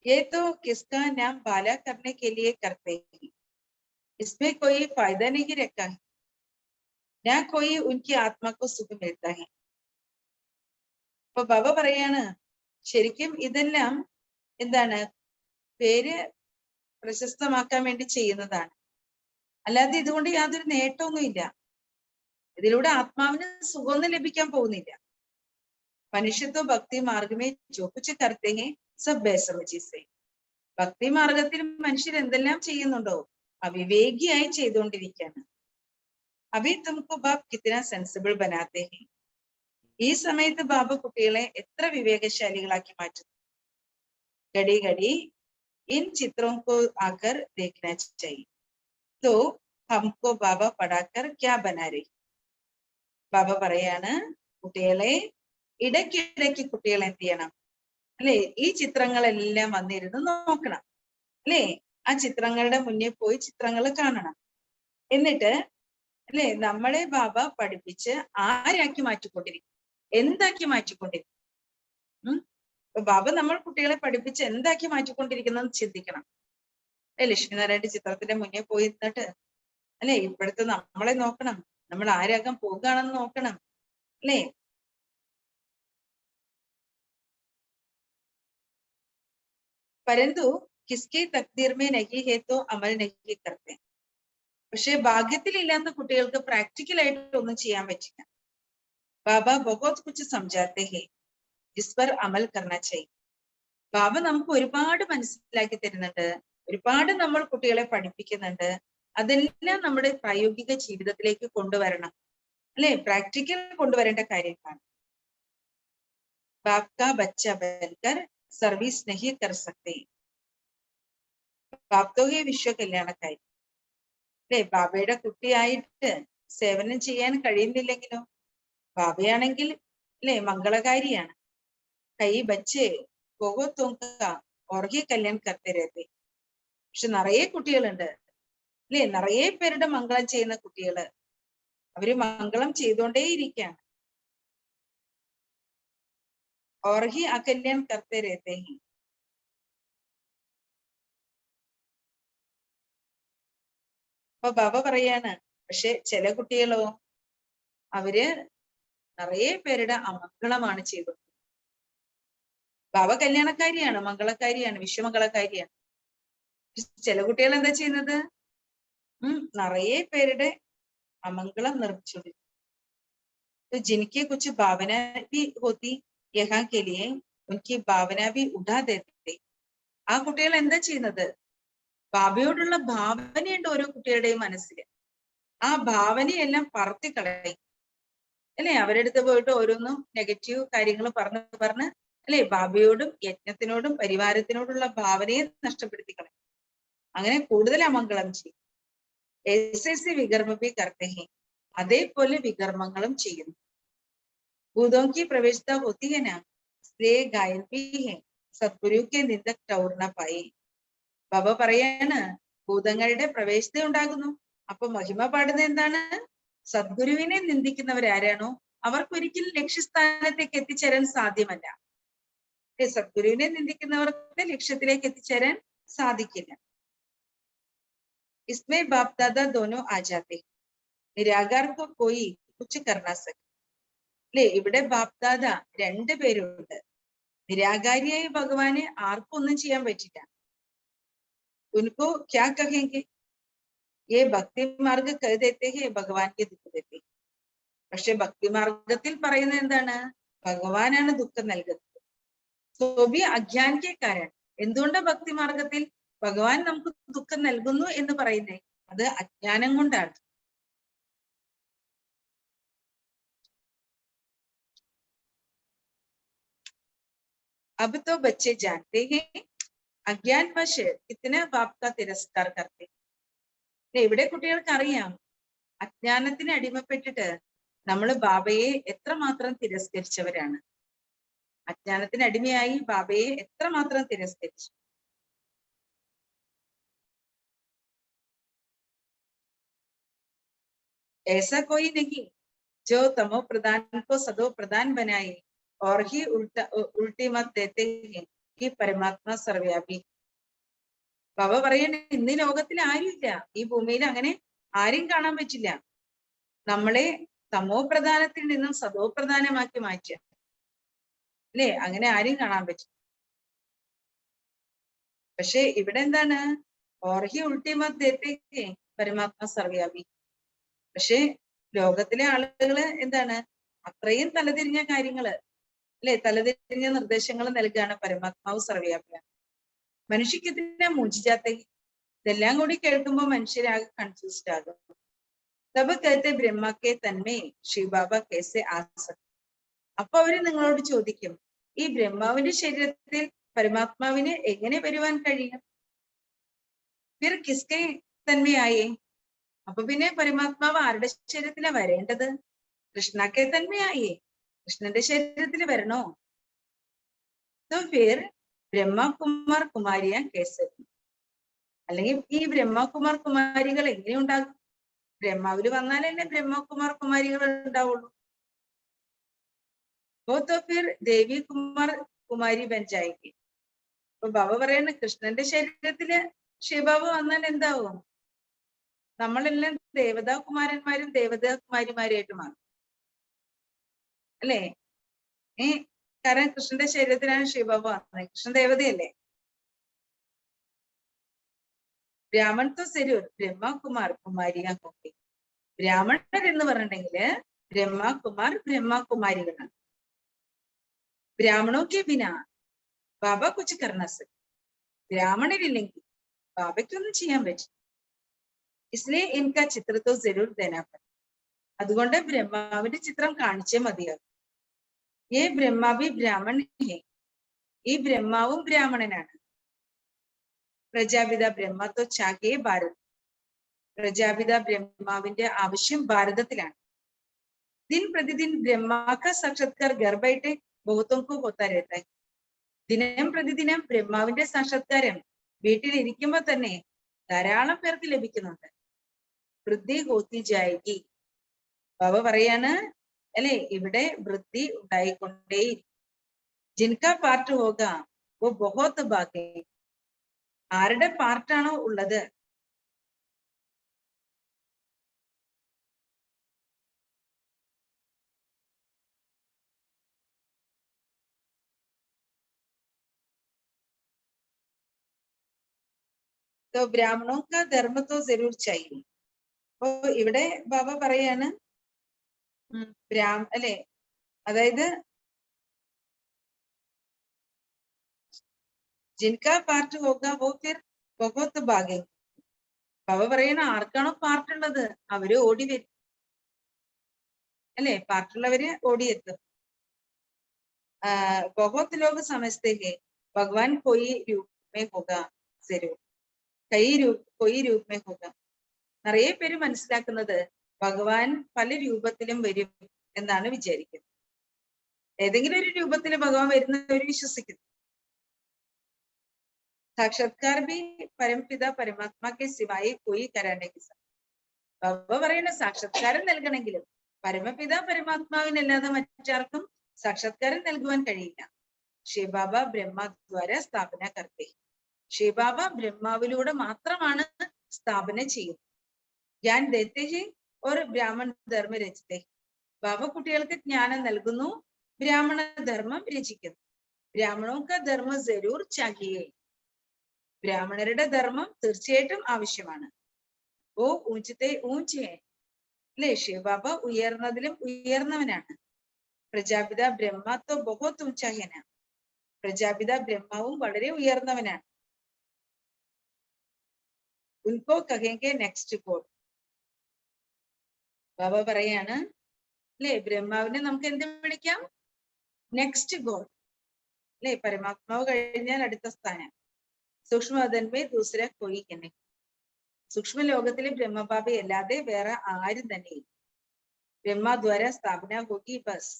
ये तो किसका नाम बाला करने के लिए करते हैं, इसमें कोई फायदा नहीं रखा है, ना कोई उनकी आत्मा को सुख मिलता है. അപ്പൊ ബാബ പറയാണ് ശരിക്കും ഇതെല്ലാം എന്താണ് പേര് പ്രശസ്തമാക്കാൻ വേണ്ടി ചെയ്യുന്നതാണ്. അല്ലാതെ ഇതുകൊണ്ട് യാതൊരു നേട്ടമൊന്നുമില്ല. ഇതിലൂടെ ആത്മാവിന് സുഖമൊന്നും ലഭിക്കാൻ പോകുന്നില്ല. മനുഷ്യത്വ ഭക്തി മാർഗമേ जो कुछ करते हैं सब बेसमझी से. ഭക്തി മാർഗത്തിൽ മനുഷ്യർ എന്തെല്ലാം ചെയ്യുന്നുണ്ടോ അവിവേകിയായി ചെയ്തുകൊണ്ടിരിക്കുകയാണ്. അഭി തുമക്കോ ബാബ് കിतना സെൻസിബിൾ ബനാത്തെ ഹെ. ഈ സമയത്ത് ബാബ കുട്ടികളെ എത്ര വിവേകശാലികളാക്കി മാറ്റുന്നു. ഗഡി ഗഡി ഇൻ ചിത്രോं को आकर देखना चाहिए. तो हमको बाबा पढ़ाकर क्या बना रही. ബാബ പറയാണ് കുട്ടികളെ ഇടയ്ക്കിടയ്ക്ക് കുട്ടികൾ എന്ത് ചെയ്യണം അല്ലെ ഈ ചിത്രങ്ങളെല്ലാം വന്നിരുന്ന് നോക്കണം. അല്ലെ ആ ചിത്രങ്ങളുടെ മുന്നിൽ പോയി ചിത്രങ്ങൾ കാണണം. എന്നിട്ട് അല്ലെ നമ്മളെ ബാബ പഠിപ്പിച്ച് ആരാക്കി മാറ്റിക്കൊണ്ടിരിക്കും, എന്താക്കി മാറ്റിക്കൊണ്ടിരിക്കും. ബാബ നമ്മൾ കുട്ടികളെ പഠിപ്പിച്ച് എന്താക്കി മാറ്റിക്കൊണ്ടിരിക്കുന്നത് ചിന്തിക്കണം. ലക്ഷ്മിനാരായണന്റെ ചിത്രത്തിന്റെ മുന്നിൽ പോയി ഇരുന്നിട്ട് അല്ലെ ഇപ്പോഴത്തെ നമ്മളെ നോക്കണം, നമ്മൾ ആരാകാൻ പോകുകയാണെന്ന് നോക്കണം. അല്ലേ परंतु किसके तकदीर में नहीं है तो अमल नहीं करते. പക്ഷെ ഭാഗ്യത്തിലില്ലാത്ത കുട്ടികൾക്ക് പ്രാക്ടിക്കൽ ആയിട്ട് ഒന്നും ചെയ്യാൻ പറ്റില്ല. ബാബ ബഹുത് കുച്ച് സംജാത്തെ ഹേ ജിസ് പർ അമൽ കർണ ചെയ്യും. ബാബ നമുക്ക് ഒരുപാട് മനസ്സിലാക്കി തരുന്നുണ്ട്, ഒരുപാട് നമ്മൾ കുട്ടികളെ പഠിപ്പിക്കുന്നുണ്ട്. അതെല്ലാം നമ്മുടെ പ്രായോഗിക ജീവിതത്തിലേക്ക് കൊണ്ടുവരണം. അല്ലെ പ്രാക്ടിക്കൽ കൊണ്ടുവരേണ്ട കാര്യങ്ങളാണ്. ബാപ് കാ ബച്ച ബൻകർ സർവീസ് നഹി കർ സക്തേ. ബാപ് തോ ഹേ വിശ്വ കല്യാണക്കാരി. അല്ലെ ബാബയുടെ കുട്ടിയായിട്ട് സേവനം ചെയ്യാൻ കഴിയുന്നില്ലെങ്കിലോ ബാബയാണെങ്കിൽ അല്ലെ മംഗളകാരിയാണ്. കൈ ബച്ചേ പോകോ തോങ്ക ഓർഗെ കല്യാൺ കർത്തെ രഹത്തെ. പക്ഷെ നിറയെ കുട്ടികളുണ്ട് അല്ലെ, നിറയെ പേരുടെ മംഗളം ചെയ്യുന്ന കുട്ടികള്. അവര് മംഗളം ചെയ്തുകൊണ്ടേയിരിക്കുകയാണ്. ഓർഹി അകല്യാൺ കർത്തെ രഹത്തെ ഹി. അപ്പൊ ബാബ പറയാണ് പക്ഷെ ചില കുട്ടികളോ അവര് നിറയെ പേരുടെ അമംഗളമാണ് ചെയ്തത്. ബാബ കല്യാണക്കാരിയാണ്, മംഗളക്കാരിയാണ്, വിശ്വമംഗളക്കാരിയാണ്. ചില കുട്ടികൾ എന്താ ചെയ്യുന്നത് നിറയെ പേരുടെ അമംഗളം നിർമ്മിച്ചുകൊണ്ടിരിക്കും. जिनकी कुछ भावना भी होती यहाँ के लिए उनकी भावना भी उड़ा देते. ആ കുട്ടികൾ എന്താ ചെയ്യുന്നത് ബാബയോടുള്ള ഭാവനയുണ്ട് ഓരോ കുട്ടികളുടെയും മനസ്സിൽ. ആ ഭാവനയെല്ലാം പറത്തിക്കളയും. അല്ലെ അവരുടെ അടുത്ത് പോയിട്ട് ഓരോന്നും നെഗറ്റീവ് കാര്യങ്ങൾ പറഞ്ഞ് അല്ലെ ബാബയോടും യജ്ഞത്തിനോടും പരിവാരത്തിനോടുള്ള ഭാവനയെ നഷ്ടപ്പെടുത്തിക്കളയും. അങ്ങനെ കൂടുതൽ അമംഗളം ചെയ്യും. ऐसे विकर्म भी करते हैं, അതേപോലെ വികർമ്മങ്ങളും ചെയ്യുന്നു. भूतों की प्रवेशता होती है ना, इसलिए घायल भी है, सद्गुरु के निंदक टौर न पाए. ബാബ പറയാണ് ഭൂതങ്ങളുടെ പ്രവേശത ഉണ്ടാകുന്നു. അപ്പൊ മഹിമ പാടുന്നത് എന്താണ്? സദ്ഗുരുവിനെ നിന്ദിക്കുന്നവരാരാണോ അവർക്ക് ഒരിക്കലും ലക്ഷ്യസ്ഥാനത്തേക്ക് എത്തിച്ചേരാൻ സാധ്യമല്ല. സദ്ഗുരുവിനെ നിന്ദിക്കുന്നവർക്ക് ലക്ഷ്യത്തിലേക്ക് എത്തിച്ചേരാൻ സാധിക്കില്ല. इसमें बाप दादा दोनों आ जाते, निराकार को कोई कुछ कर ना सके. അല്ലെ, ഇവിടെ ബാപ് ദാദ രണ്ടുപേരുണ്ട്. നിരാകാരിയായ ഭഗവാന് ആർക്കും ഒന്നും ചെയ്യാൻ പറ്റില്ല. ഉनको क्या कहेंगे, ये ഭക്തി മാർഗ കഹ ദേത്തെ ഹെ ഭഗവാൻ കെ ദുഃഖ ദേത്തെ. പക്ഷെ ഭക്തി മാർഗത്തിൽ പറയുന്നത് എന്താണ്? ഭഗവാനാണ് ദുഃഖം നൽകുന്നത്. സോബി അജ്ഞാൻ കെ കാരണം. എന്തുകൊണ്ടാണ് ഭക്തി മാർഗത്തിൽ ഭഗവാൻ നമുക്ക് ദുഃഖം നൽകുന്നു എന്ന് പറയുന്നേ? അത് അജ്ഞാനം കൊണ്ടാണ്. अब तो बच्चे जानते हैं अज्ञानवश कितना बाप का तिरस्कार करते. ഇവിടെ കുട്ടികൾക്ക് അറിയാം അജ്ഞാനത്തിന് അടിമപ്പെട്ടിട്ട് നമ്മൾ ബാബയെ എത്രമാത്രം തിരസ്കരിച്ചവരാണ്. അജ്ഞാനത്തിന് അടിമയായി ബാബയെ എത്രമാത്രം തിരസ്കരിച്ചു. ऐसा कोई नहीं जो तमो प्रधान को सदो प्रधान बनाए और ही उल्टी मत देते हैं कि परमात्मा सर्वव्यापी. ബാബ പറയണ ഇന്ന് ലോകത്തിൽ ആരുമില്ല, ഈ ഭൂമിയിൽ അങ്ങനെ ആരും കാണാൻ പറ്റില്ല നമ്മളെ തമോ പ്രധാനത്തിൽ നിന്നും സദോ പ്രധാനമാക്കി മാറ്റുക. അല്ലെ, അങ്ങനെ ആരും കാണാൻ പറ്റില്ല. പക്ഷെ ഇവിടെ എന്താണ്? ഓർഹി ഉൾട്ടിമത് ദേത്തെ പരമാത്മ സർവ്യാപി. പക്ഷെ ലോകത്തിലെ ആളുകള് എന്താണ്? അത്രയും തലതിരിഞ്ഞ കാര്യങ്ങള്, അല്ലെ, തലതിരിഞ്ഞ നിർദ്ദേശങ്ങൾ നൽകുകയാണ്. പരമാത്മാവ് സർവ്വവ്യാപിയാണ്. മനുഷ്യക്കെതിരെ മൂജിജാത്ത. ഇതെല്ലാം കൂടി കേൾക്കുമ്പോൾ മനുഷ്യരാകെ കൺഫ്യൂസ്ഡ് ആകും. തബ് കഹത്തെ ബ്രഹ്മ കെ തന്മേ ശിവബാബ കേസെ ആസക്തി. അപ്പൊ അവര് നിങ്ങളോട് ചോദിക്കും, ഈ ബ്രഹ്മാവിന്റെ ശരീരത്തിൽ പരമാത്മാവിന് എങ്ങനെ വരുവാൻ കഴിയും? ഫിർ കിസ്കെ തന്മയായേ. അപ്പൊ പിന്നെ പരമാത്മാവ് ആരുടെ ശരീരത്തിലാണ് വരേണ്ടത്? കൃഷ്ണക്കെ തന്മയായേ, കൃഷ്ണന്റെ ശരീരത്തിൽ വരണോ? तो फिर ബ്രഹ്മകുമാർ കുമാരിയ കേസ്. അല്ലെങ്കിൽ ഈ ബ്രഹ്മകുമാർ കുമാരികൾ എങ്ങനെ ഉണ്ടാകും? ബ്രഹ്മാവില് വന്നാലല്ലേ ബ്രഹ്മകുമാർ കുമാരികൾ ഉണ്ടാവുള്ളൂ. तो फिर ദേവി കുമാർ കുമാരി ബൻ ജായേഗി. അപ്പൊ ബാബ പറയാണ് കൃഷ്ണന്റെ ശരീരത്തില് ശിവബാബു വന്നാൽ എന്താവും? നമ്മളെല്ലാം ദേവതാ കുമാരന്മാരും ദേവതാ കുമാരിമാരായിട്ട് മാറും. അല്ലേ? കാരണം കൃഷ്ണന്റെ ശരീരത്തിലാണ് ശിവബാബു വന്നത്. കൃഷ്ണൻ ദേവതയല്ലേ? ബ്രാഹ്മൺ തോ ശരീർ ബ്രഹ്മകുമാർ കുമാരിയാ ഹോക്കെ. ബ്രാഹ്മണർ എന്ന് പറഞ്ഞിട്ടുണ്ടെങ്കില് ബ്രഹ്മകുമാർ ബ്രഹ്മകുമാരികളാണ്. ബ്രാഹ്മണോക്കെ ബിന ബാബ കുച്ച് കർണ സക്. ബ്രാഹ്മണരില്ലെങ്കിൽ ബാബയ്ക്കൊന്നും ചെയ്യാൻ പറ്റും. ഇസ്ലിയെ ഇൻകാ ചിത്രത്തോ ജരൂർ ദേനാ പറ്റും. അതുകൊണ്ട് ബ്രഹ്മാവിന്റെ ചിത്രം കാണിച്ചേ മതിയാകും. ഏ ബ്രഹ്മാവി ബ്രാഹ്മൺ ഹേ. ഈ ബ്രഹ്മാവും ബ്രാഹ്മണനാണ്. പ്രജാപിത ബ്രഹ്മത്തോ ചാകെ ഭാരത്. പ്രജാപിത ബ്രഹ്മാവിന്റെ ആവശ്യം ഭാരതത്തിലാണ്. ദിൻ പ്രതിദിൻ ബ്രഹ്മാക്ക സാക്ഷാത്കാർ ഘർ ബൈഠെ ബഹുത്തോംകോ ഹോത്താ രഹതാ ഹൈ. ദിനം പ്രതിദിനം ബ്രഹ്മാവിന്റെ സാക്ഷാത്കാരം വീട്ടിൽ ഇരിക്കുമ്പോ തന്നെ ധാരാളം പേർക്ക് ലഭിക്കുന്നുണ്ട്. വൃദ്ധി ഹോത്തി ജായേഗി. ബാബ പറയാണ്, അല്ലെ, ഇവിടെ വൃദ്ധി ഉണ്ടായിക്കൊണ്ടേയിരിക്കും. ജിൻകാ പാർട്ട് ഹോഗ വോ ബഹുത് ഭാഗ്യ. ആരുടെ പാർട്ടാണോ ഉള്ളത് ബ്രാഹ്മണോ കാ ധർമ്മത്തോ ജരൂർ ചാഹിയെ. അപ്പൊ ഇവിടെ ബാബ പറയാണ് അല്ലെ, അതായത് ജിൻകാ പാർട്ട് ഹോഗ വോ ഫിർ ബഹുത് ഭാഗ്യ. ബാബ പറയണ ആർക്കാണോ പാർട്ടുള്ളത് അവര് ഓടി വരും. അല്ലെ, പാർട്ടുള്ളവര് ഓടിയെത്തും. ബഹുത് ലോക സമസ്തേ ഹെ ഭഗവാൻ കോയി രൂപ മേ ഹോഗ ജരൂർ. കൊയ് രൂപമേ ഹോഗ. നിറയെ പേര് മനസ്സിലാക്കുന്നത് ഭഗവാൻ പല രൂപത്തിലും വരും എന്നാണ് വിചാരിക്കുന്നത്. ഏതെങ്കിലും ഒരു രൂപത്തിൽ ഭഗവാൻ വരുന്നവർ വിശ്വസിക്കുന്നു. സാക്ഷാത്കാർ ഭി പരംപിത പരമാത്മാ കെ സിവായി കൊയ് കരാനെ കി സാ. ബാബ പറയുന്ന സാക്ഷാത്കാരം നൽകണമെങ്കിലും പരമപിത പരമാത്മാവിനല്ലാതെ മറ്റാർക്കും സാക്ഷാത്കാരം നൽകുവാൻ കഴിയില്ല. ശിവബാബ ബ്രഹ്മദ്വാര സ്ഥാപന കർത്തേ. ശിവബാബ ബ്രഹ്മാവിലൂടെ മാത്രമാണ് സ്ഥാപന ചെയ്യുന്നത്. ജ്ഞാൻ ദേത്തെ ഹി ഓർ ബ്രാഹ്മൺ ധർമ്മ രചിതേ. ബാബ കുട്ടികൾക്ക് ജ്ഞാനം നൽകുന്നു, ബ്രാഹ്മണ ധർമ്മം രചിക്കുന്നു. ബ്രാഹ്മണോ കാ ധർമ്മ ജരൂർ ചാഹിയേ. ബ്രാഹ്മണരുടെ ധർമ്മം തീർച്ചയായിട്ടും ആവശ്യമാണ്. ഓ ഊഞ്ചത്തെ ഊഞ്ചേ അല്ലേ, ശിവബാബ ഉയർന്നതിലും ഉയർന്നവനാണ്. പ്രജാപിത ബ്രഹ്മ തോ ബഹുത് ഊഞ്ചാഹ്യന. പ്രജാപിത ബ്രഹ്മാവും വളരെ ഉയർന്നവനാണ്. ഉൻകോ കഹേങ്കെ നെക്സ്റ്റ് ഗോഡ്. ബാബ പറയാണ് അല്ലെ, ബ്രഹ്മാവിനെ നമുക്ക് എന്ത് വിളിക്കാം? നെക്സ്റ്റ് ഗോഡ് അല്ലെ, പരമാത്മാവ് കഴിഞ്ഞാൽ അടുത്ത സ്ഥാനം. സൂക്ഷ്മതന്മേ ദൂസര കൊയ് എന്നെ. സൂക്ഷ്മ ലോകത്തിലെ ബ്രഹ്മബാബ അല്ലാതെ വേറെ ആരും തന്നെ. ബ്രഹ്മദ്വാര സ്ഥാപന ഹോഗി ബസ്.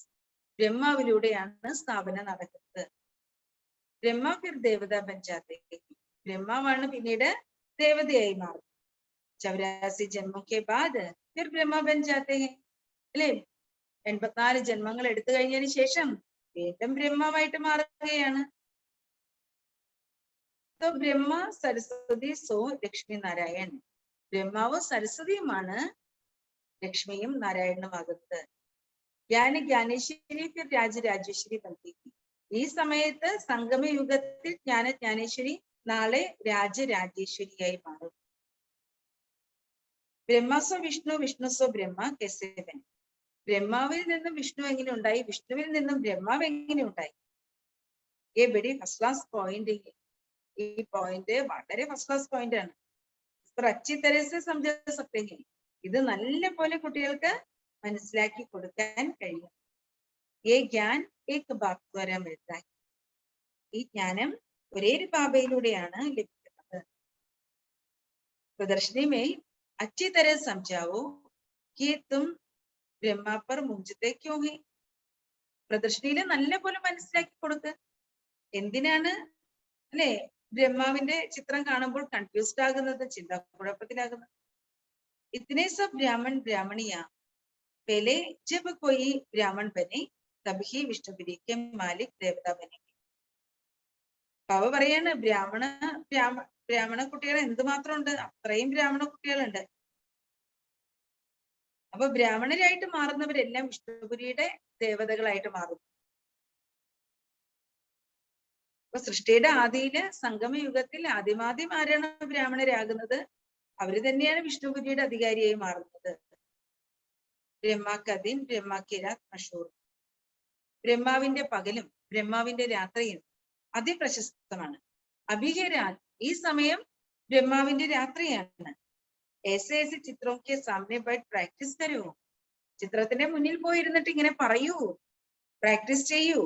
ബ്രഹ്മാവിലൂടെയാണ് സ്ഥാപന നടക്കുന്നത്. ബ്രഹ്മ ഫിർ ദേവത ബഞ്ചാത്തെ. ബ്രഹ്മാവാണ് പിന്നീട് ദേവതയായി മാറും. 84 ജന്മോ കെ ബാദ് ഫിർ ബ്രഹ്മ ബഞ്ചാത്തെ അല്ലെ, 84 ജന്മങ്ങൾ എടുത്തു കഴിഞ്ഞതിന് ശേഷം വീണ്ടും ബ്രഹ്മാവായിട്ട് മാറുകയാണ്. ബ്രഹ്മ സരസ്വതി സോ ലക്ഷ്മി നാരായൺ. ബ്രഹ്മാവ് സരസ്വതിയുമാണ്, ലക്ഷ്മിയും നാരായണനുമാകുന്നത്. ജ്ഞാനി ജ്ഞാനേശ്വരി ഫിർ രാജരാജേശ്വരി ബന്തി. ഈ സമയത്ത് സംഗമയുഗത്തിൽ ജ്ഞാനേശ്വരി നാളെ രാജരാജേശ്വരിയായി മാറും. ബ്രഹ്മസോ വിഷ്ണു വിഷ്ണുസോ ബ്രഹ്മ കെസേവൻ. ബ്രഹ്മാവിൽ നിന്നും വിഷ്ണു എങ്ങനെ ഉണ്ടായി, വിഷ്ണുവിൽ നിന്നും ബ്രഹ്മാവ് എങ്ങനെ ഉണ്ടായി? ये बड़ी फर्स्ट क्लास पॉइंट है. ഈ പോയിന്റ് വളരെ ഫസ്റ്റ് ക്ലാസ് പോയിന്റ് ആണ്. अच्छी तरह से समझ सकते हैं. ഇത് നല്ല പോലെ കുട്ടികൾക്ക് മനസ്സിലാക്കി കൊടുക്കാൻ കഴിയും. ये ज्ञान एक बाप द्वारा मिलता है. ഈ ജ്ഞാനം ഒരേ ഒരു ബാബയിലൂടെയാണ് ലഭിക്കുന്നത്. प्रदर्शनी में अच्छी तरह समझाओ कि तुम ब्रह्मा पर मुंजते क्यों है. പ്രദർശനിയിൽ നല്ല പോലെ മനസ്സിലാക്കി കൊടുക്ക്. എന്തിനാണ് അല്ലെ ബ്രഹ്മാവിന്റെ ചിത്രം കാണുമ്പോൾ കൺഫ്യൂസ്ഡ് ആകുന്നത്, ചിന്താക്കുഴപ്പത്തിലാകുന്നത്? ഇത്തനെ sub Brahmin ബ്രാഹ്മണിയ Pele Jab Koi Brahmin ബനെ തബ് he Vishnupuri K Malik ദേവത ബനെ. ബാബ പറയാണ് ബ്രാഹ്മണ കുട്ടികൾ എന്തുമാത്രം ഉണ്ട്, അത്രയും ബ്രാഹ്മണ കുട്ടികളുണ്ട്. അപ്പൊ ബ്രാഹ്മണരായിട്ട് മാറുന്നവരെല്ലാം വിഷ്ണുപുരിയുടെ ദേവതകളായിട്ട് മാറുന്നു. അപ്പൊ സൃഷ്ടിയുടെ ആദിയില് സംഗമയുഗത്തിൽ ആദ്യമാദ്യം ആരാണ് ബ്രാഹ്മണരാകുന്നത്? അവര് തന്നെയാണ് വിഷ്ണുപുരിയുടെ അധികാരിയായി മാറുന്നത്. ബ്രഹ്മാക്കദീൻ ബ്രഹ്മാക്കിരാത് മഷൂർ. ബ്രഹ്മാവിന്റെ പകലും ബ്രഹ്മാവിന്റെ രാത്രിയും അതിപ്രശസ്തമാണ്. അഭിഹരാത് ഈ സമയം ബ്രഹ്മാവിന്റെ രാത്രിയാണ്. ऐसे ऐसे चित्रों के सामने बैठ प्रैक्टिस करो. ചിത്രത്തിന്റെ മുന്നിൽ പോയിരുന്നിട്ട് ഇങ്ങനെ പറയൂ, പ്രാക്ടീസ് ചെയ്യൂ.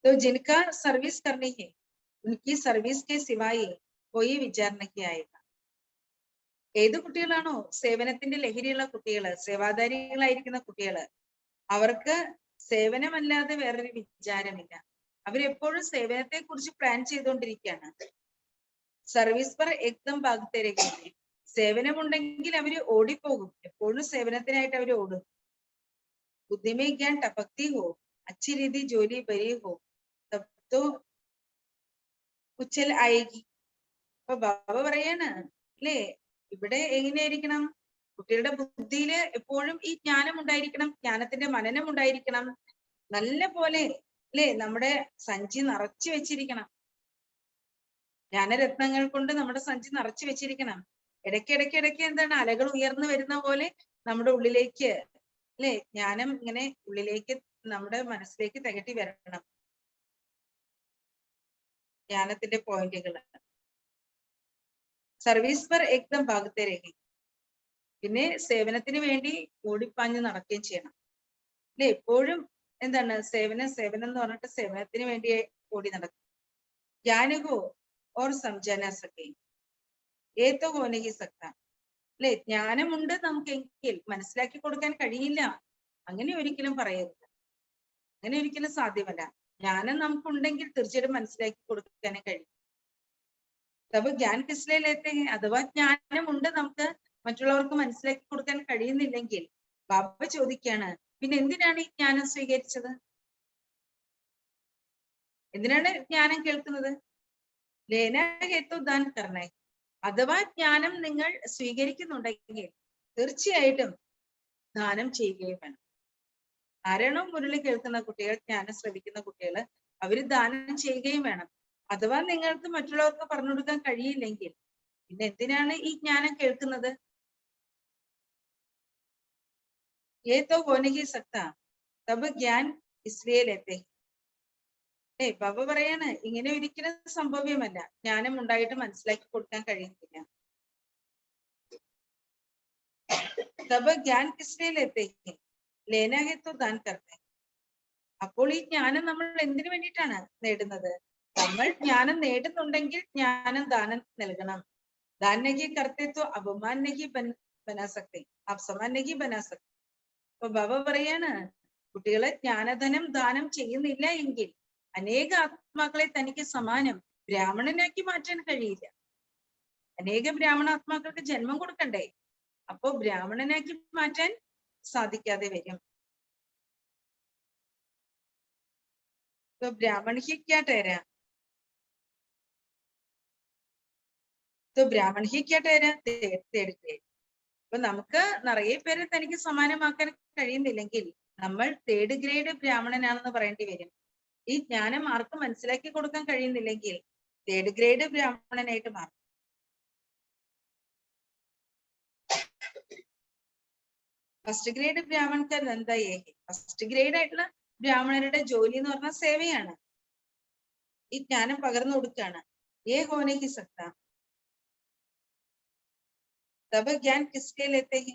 तो जिनका सर्विस करनी है उनकी सर्विस के सिवाय कोई विचार नहीं आएगा. ഏത് കുട്ടികളാണോ സേവനത്തിന്റെ ലഹരിയുള്ള കുട്ടികള്, സേവാധാരികളായിരിക്കുന്ന കുട്ടികള്, അവർക്ക് സേവനമല്ലാതെ വേറൊരു വിചാരമില്ല. അവരെപ്പോഴും സേവനത്തെ കുറിച്ച് പ്ലാൻ ചെയ്തുകൊണ്ടിരിക്കുകയാണ്. സർവീസ് പർ എക്ദം ഭാഗത്തേക്ക്. സേവനമുണ്ടെങ്കിൽ അവര് ഓടിപ്പോകും, എപ്പോഴും സേവനത്തിനായിട്ട് അവർ ഓടും. ബുദ്ധിമേ ജ്ഞാൻ ടപക്തി ഹോ अच्छी रीति जोली भरी हो तब तो ഉച്ചൽ ആയേഗി. അപ്പൊ ബാബ പറയാണ് അല്ലേ, ഇവിടെ എങ്ങനെയായിരിക്കണം? കുട്ടികളുടെ ബുദ്ധിയില് എപ്പോഴും ഈ ജ്ഞാനം ഉണ്ടായിരിക്കണം, ജ്ഞാനത്തിന്റെ മനനം ഉണ്ടായിരിക്കണം. നല്ല പോലെ അല്ലേ നമ്മുടെ സഞ്ചി നിറച്ചു വെച്ചിരിക്കണം. ജ്ഞാനരത്നങ്ങൾ കൊണ്ട് നമ്മുടെ സഞ്ചി നിറച്ചു വെച്ചിരിക്കണം. ഇടയ്ക്കിടയ്ക്ക് എന്താണ്, അലകൾ ഉയർന്നു വരുന്ന പോലെ നമ്മുടെ ഉള്ളിലേക്ക് അല്ലെ ജ്ഞാനം ഇങ്ങനെ ഉള്ളിലേക്ക് നമ്മുടെ മനസ്സിലേക്ക് തികട്ടി വരണം. ജ്ഞാനത്തിന്റെ പോയിന്റുകൾ സർവീസ് പർ ഏകദം ഭാഗത്തെ രഹി. പിന്നെ സേവനത്തിന് വേണ്ടി ഓടിപ്പാഞ്ഞ് നടക്കുകയും ചെയ്യണം അല്ലെ. എപ്പോഴും എന്താണ് സേവനം സേവനം എന്ന് പറഞ്ഞിട്ട് സേവനത്തിന് വേണ്ടി ഓടി നടക്കും. ജ്ഞാനകോ ഓർ സംജാന സക്കെ ഏതോ ഹോനഹി സക്ത. അല്ലെ, ജ്ഞാനമുണ്ട് നമുക്കെങ്കിൽ മനസ്സിലാക്കി കൊടുക്കാൻ കഴിയില്ല, അങ്ങനെ ഒരിക്കലും പറയരുത്. അങ്ങനെ ഒരിക്കലും സാധ്യമല്ല. ജ്ഞാനം നമുക്കുണ്ടെങ്കിൽ തീർച്ചയായിട്ടും മനസ്സിലാക്കി കൊടുക്കാനേ കഴിയും. അപ്പൊ ജ്ഞാൻ കിസ്ലേ ലേത്തെ ഹെ, അഥവാ ജ്ഞാനമുണ്ട് നമുക്ക് മറ്റുള്ളവർക്ക് മനസ്സിലാക്കി കൊടുക്കാൻ കഴിയുന്നില്ലെങ്കിൽ ബാബ ചോദിക്കാണ്, പിന്നെ എന്തിനാണ് ഈ ജ്ഞാനം സ്വീകരിച്ചത്? എന്തിനാണ് ജ്ഞാനം കേൾക്കുന്നത്? ലേന ഹേതു ദാൻ കർണേ. അഥവാ ജ്ഞാനം നിങ്ങൾ സ്വീകരിക്കുന്നുണ്ടെങ്കിൽ തീർച്ചയായിട്ടും ദാനം ചെയ്യുകയും വേണം. ആരാണോ മുരളി കേൾക്കുന്ന കുട്ടികൾ, ജ്ഞാനം ശ്രവിക്കുന്ന കുട്ടികൾ, അവര് ദാനം ചെയ്യുകയും വേണം. അഥവാ നിങ്ങൾക്ക് മറ്റുള്ളവർക്ക് പറഞ്ഞു കൊടുക്കാൻ കഴിയില്ലെങ്കിൽ പിന്നെ എന്തിനാണ് ഈ ജ്ഞാനം കേൾക്കുന്നത്? ഏതോ ഹോനഹി സക്ത തബ് ജ്ഞാൻ ഇസ്ലിയെ ലേത്തെ. ബാബ പറയാണ്, ഇങ്ങനെ ഒരിക്കലും സംഭവ്യമല്ല, ജ്ഞാനം ഉണ്ടായിട്ട് മനസ്സിലാക്കി കൊടുക്കാൻ കഴിയുന്നില്ല. തബ് ജ്ഞാൻ കിസ്ലിയെ ലേത്തെ ലേന ഹെ തോ ദാൻ കർത്തെ. അപ്പോൾ ഈ ജ്ഞാനം നമ്മൾ എന്തിനു വേണ്ടിയിട്ടാണ് നേടുന്നത്? നമ്മൾ ജ്ഞാനം നേടുന്നുണ്ടെങ്കിൽ ജ്ഞാനം ദാനം നൽകണം. ദാൻ നഹി കർത്തെ തോ അപമാൻ നഹി ബനാ സക്തെ, അപസമാൻ നഹി ബനാ സക്തെ. അപ്പൊ ബാബ പറയാണ്, കുട്ടികളെ ജ്ഞാനധനം ദാനം ചെയ്യുന്നില്ല എങ്കിൽ അനേക ആത്മാക്കളെ തനിക്ക് സമാനം ബ്രാഹ്മണനാക്കി മാറ്റാൻ കഴിയില്ല. അനേക ബ്രാഹ്മണ ആത്മാക്കൾക്ക് ജന്മം കൊടുക്കണ്ടേ? അപ്പോ ബ്രാഹ്മണനാക്കി മാറ്റാൻ സാധിക്കാതെ വരും. ബ്രാഹ്മൺ ഹി ക്യാ ठहरा, तो ब्राह्मण ही क्या ठहरा തേടുകയെ. അപ്പൊ നമുക്ക് നിറയെ പേരെ തനിക്ക് സമാനമാക്കാൻ കഴിയുന്നില്ലെങ്കിൽ നമ്മൾ തേർഡ് ഗ്രേഡ് ബ്രാഹ്മണനാണെന്ന് പറയേണ്ടി വരും. ഈ ജ്ഞാനം ആർക്കും മനസ്സിലാക്കി കൊടുക്കാൻ കഴിയുന്നില്ലെങ്കിൽ തേർഡ് ഗ്രേഡ് ബ്രാഹ്മണനായിട്ട് മാറും. ഫസ്റ്റ് ഗ്രേഡ് ബ്രാഹ്മണക്കാർ എന്തായേ? ഫസ്റ്റ് ഗ്രേഡ് ആയിട്ടുള്ള ബ്രാഹ്മണരുടെ ജോലി എന്ന് പറഞ്ഞാൽ സേവയാണ്. ഈ ജ്ഞാനം പകർന്നു കൊടുക്കുകയാണ്. ഏ ഹോനെ ഹി സക്ത തബ് ജ്ഞാൻ കിസ്കെ ലേത്തെ ഹെ.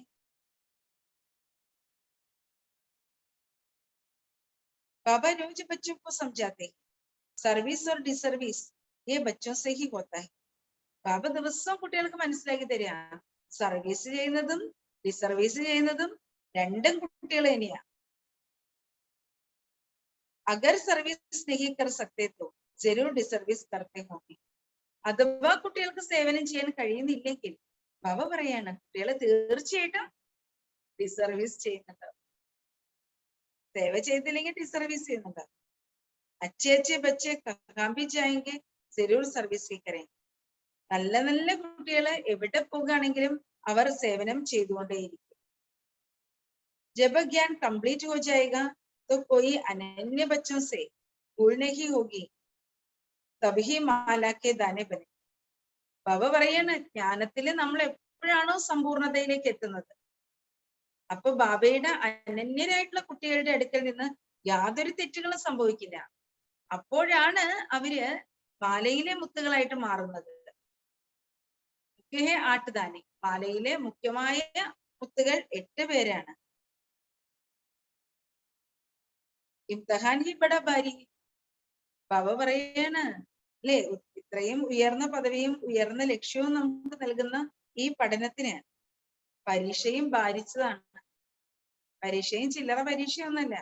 बाबा रोज बच्चों को समझाते हैं, സർവീസ് ഓർ ഡിസർവീസ് ये बच्चों से ही होता है. ബാബ ദിവസവും കുട്ടികൾക്ക് മനസ്സിലാക്കി തരിക, സർവീസ് ചെയ്യുന്നതും ഡിസർവീസ് ചെയ്യുന്നതും രണ്ടും കുട്ടികൾ തന്നെയാ. അഗർ സർവീസ് നഹി കർ സക്തേ തോ ജരൂർ ഡിസർവീസ് കർത്തേ ഹോങ്കി. അഥവാ കുട്ടികൾക്ക് സേവനം ചെയ്യാൻ കഴിയുന്നില്ലെങ്കിൽ ബാബ പറയാണ്, കുട്ടികളെ തീർച്ചയായിട്ടും ഡിസർവീസ് ചെയ്യുന്നുണ്ട്. സേവ ചെയ്തില്ലെങ്കിൽ ഡിസർവീസ് ചെയ്യുന്നുണ്ട്. അച്ഛേ അച്ഛേ ബച്ചേ കഹാം ഭി ജായെങ്കെ ജരൂർ സർവീസ് ഹി കരേംഗെ. നല്ല നല്ല കുട്ടികള് എവിടെ പോകുകയാണെങ്കിലും അവർ സേവനം ചെയ്തുകൊണ്ടേയിരിക്കും. जब ज्ञान कंप्लीट हो जाएगा तो कोई अनन्य बच्चों से भूल नहीं होगी, तभी माला के दाने बने. ബാബ പറയാണ്, ജ്ഞാനത്തില് നമ്മൾ എപ്പോഴാണോ സമ്പൂർണതയിലേക്ക് എത്തുന്നത്, അപ്പൊ ബാബയുടെ അനന്യരായിട്ടുള്ള കുട്ടികളുടെ അടുക്കൽ നിന്ന് യാതൊരു തെറ്റുകളും സംഭവിക്കില്ല. അപ്പോഴാണ് അവര് മാലയിലെ മുത്തുകളായിട്ട് മാറുന്നത്. ആട്ടുദാനി, മാലയിലെ മുഖ്യമായ മുത്തുകൾ 8 പേരാണ്. ഇംതഹാൻ ഹി ബഡ ഭാരി. ബാബ പറയാണ്, അല്ലെ, ഇത്രയും ഉയർന്ന പദവിയും ഉയർന്ന ലക്ഷ്യവും നമുക്ക് നൽകുന്ന ഈ പഠനത്തിന് പരീക്ഷയും ഭാരിച്ചതാണ്. പരീക്ഷയും ചില്ലറ പരീക്ഷയൊന്നല്ല,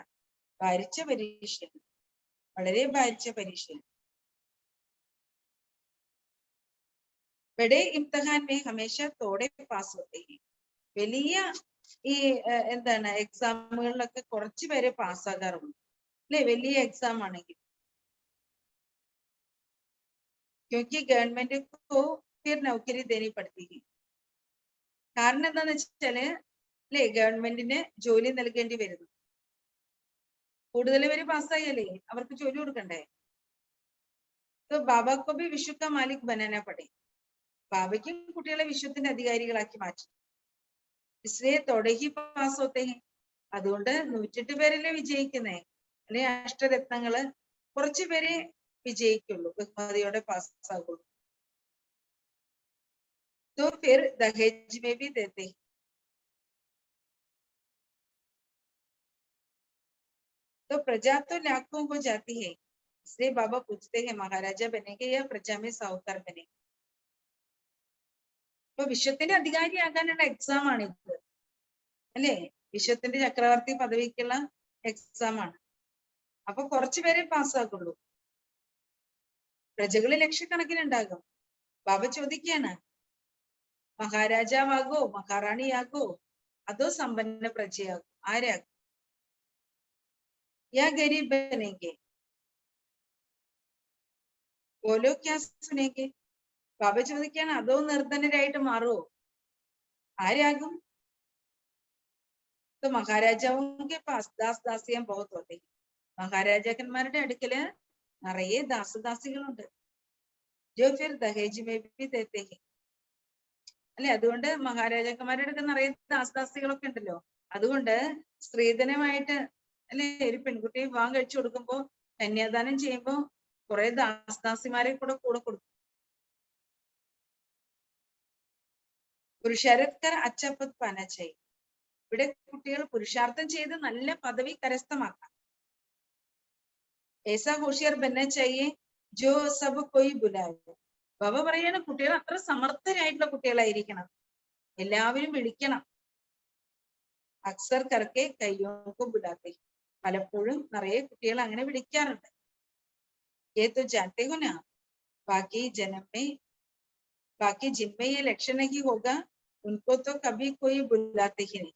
ഭാരിച്ച പരീക്ഷയാണ്, വളരെ ഭാരിച്ച പരീക്ഷയാണ്. Bade ഇംതഹാൻ may ഹമേശ തോടെ pass ഹോത്തെ high. വലിയ ഈ എന്താണ് എക്സാമുകളിലൊക്കെ കുറച്ചു പേരെ പാസ്സാകാറുണ്ട്, അല്ലെ, വലിയ എക്സാം ആണെങ്കിൽ. क्योंकि गवर्नमेंट को फिर नौकरी देनी पड़ती है. കാരണം എന്താന്ന് വെച്ചാല്, അല്ലെ, ഗവൺമെന്റിന് ജോലി നൽകേണ്ടി വരുന്നു. കൂടുതൽ പേര് പാസ്സായാലേ അവർക്ക് ജോലി കൊടുക്കണ്ടേ? तो बाबा को भी विश्व का मालिक बनाना पड़े. ബാബയ്ക്കും കുട്ടികളെ വിശ്വത്തിന്റെ അധികാരികളാക്കി മാറ്റി. इसलिए थोड़े ही पास होते हैं. അതുകൊണ്ട് 108 പേരല്ലേ വിജയിക്കുന്നേ, അല്ലെ, അഷ്ടരത്നങ്ങള് കുറച്ചു പേരെ വിജയിക്കുള്ളൂ, ബഹുമതിയോടെ പാസ്സാകുള്ളൂ. तो फिर दहेज में भी देते हैं। तो प्रजा तो लाखों हो जाती है, इसलिए बाबा पूछते हैं महाराजा बनेंगे या प्रजा में साहूकार बनेंगे. അപ്പൊ വിശ്വത്തിന്റെ അധികാരിയാകാനുള്ള എക്സാം ആണ് ഇത്, അല്ലേ? വിശ്വത്തിന്റെ ചക്രവർത്തി പദവിക്കുള്ള എക്സാം ആണ്. അപ്പൊ കുറച്ചുപേരെ പാസ്സാക്കുള്ളൂ, പ്രജകള് ലക്ഷക്കണക്കിനുണ്ടാകും. ബാബ ചോദിക്കാണ്, മഹാരാജാവാകോ മഹാറാണിയാകോ അതോ സമ്പന്ന പ്രജയാകോ, ആരാകും? യാ ഗരീബ് ബനേങ്കെ ബോലോ ക്യാ സുനേങ്കെ. ബാബ ചോദിക്കാണ്, അതോ നിർധനരായിട്ട് മാറുമോ, ആരാകും? तो महाराजाओं के पास दास दासियां बहुत होते हैं. മഹാരാജാക്കന്മാരുടെ അടുക്കല് നിറയെ ദാസദാസികളുണ്ട്. जो फिर दहेज में भी देते हैं. അല്ലെ, അതുകൊണ്ട് മഹാരാജാക്കന്മാരുടെ അടുത്ത് നിറയെ ദാസദാസികളൊക്കെ ഉണ്ടല്ലോ. അതുകൊണ്ട് സ്ത്രീധനമായിട്ട് അല്ലെ ഒരു പെൺകുട്ടിയെ വിവാഹം കഴിച്ചു കൊടുക്കുമ്പോ കന്യാദാനം ചെയ്യുമ്പോ കുറെ ദാസദാസിമാരെ കൂടെ കൊടുക്കും. പുരുഷാരത്കർ അച്ചപ്പത് പാനാച്ചായി. ഇവിടെ കുട്ടികൾ പുരുഷാർത്ഥം ചെയ്ത് നല്ല പദവി കരസ്ഥമാക്കാം. ऐसा होशियार बनना चाहिए जो सब कोई बुलाए. ബാബ പറയാണ്, കുട്ടികൾ അത്ര സമർത്ഥരായിട്ടുള്ള കുട്ടികളായിരിക്കണം, എല്ലാവരും വിളിക്കണം. അക്സർ കർക്കെ കയ്യോക്ക് ബുലാത്തെ. പലപ്പോഴും നിറയെ കുട്ടികൾ അങ്ങനെ വിളിക്കാറുണ്ട്. ये तो जानते हो ना, बाकी जन्म में बाकी जिनमें ये लक्षण नहीं होगा उनको तो कभी कोई बुलाते ही नहीं.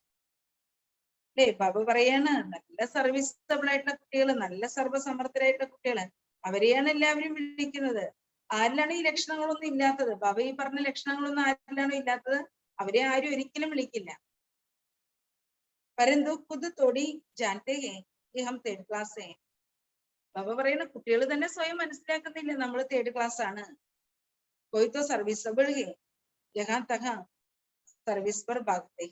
അല്ലേ? ബാബ പറയാണ്, നല്ല സർവീസബിൾ ആയിട്ടുള്ള കുട്ടികൾ, നല്ല സർവ്വസമർത്ഥരായിട്ടുള്ള കുട്ടികൾ, അവരെയാണ് എല്ലാവരും വിളിക്കുന്നത്. ആരിലാണ് ഈ ലക്ഷണങ്ങളൊന്നും ഇല്ലാത്തത്, ബാബ ഈ പറഞ്ഞ ലക്ഷണങ്ങളൊന്നും ആരിലാണോ ഇല്ലാത്തത്, അവരെ ആരും ഒരിക്കലും വിളിക്കില്ല. परंतु खुद थोड़ी जानते हैं कि हम थर्ड क्लास हैं. ബാബ പറയുന്ന കുട്ടികൾ തന്നെ സ്വയം മനസ്സിലാക്കുന്നില്ല നമ്മൾ തേർഡ് ക്ലാസ് ആണ്. कोई तो सर्विसबल है यहाँ तहाँ സർവീസ് पर भागते.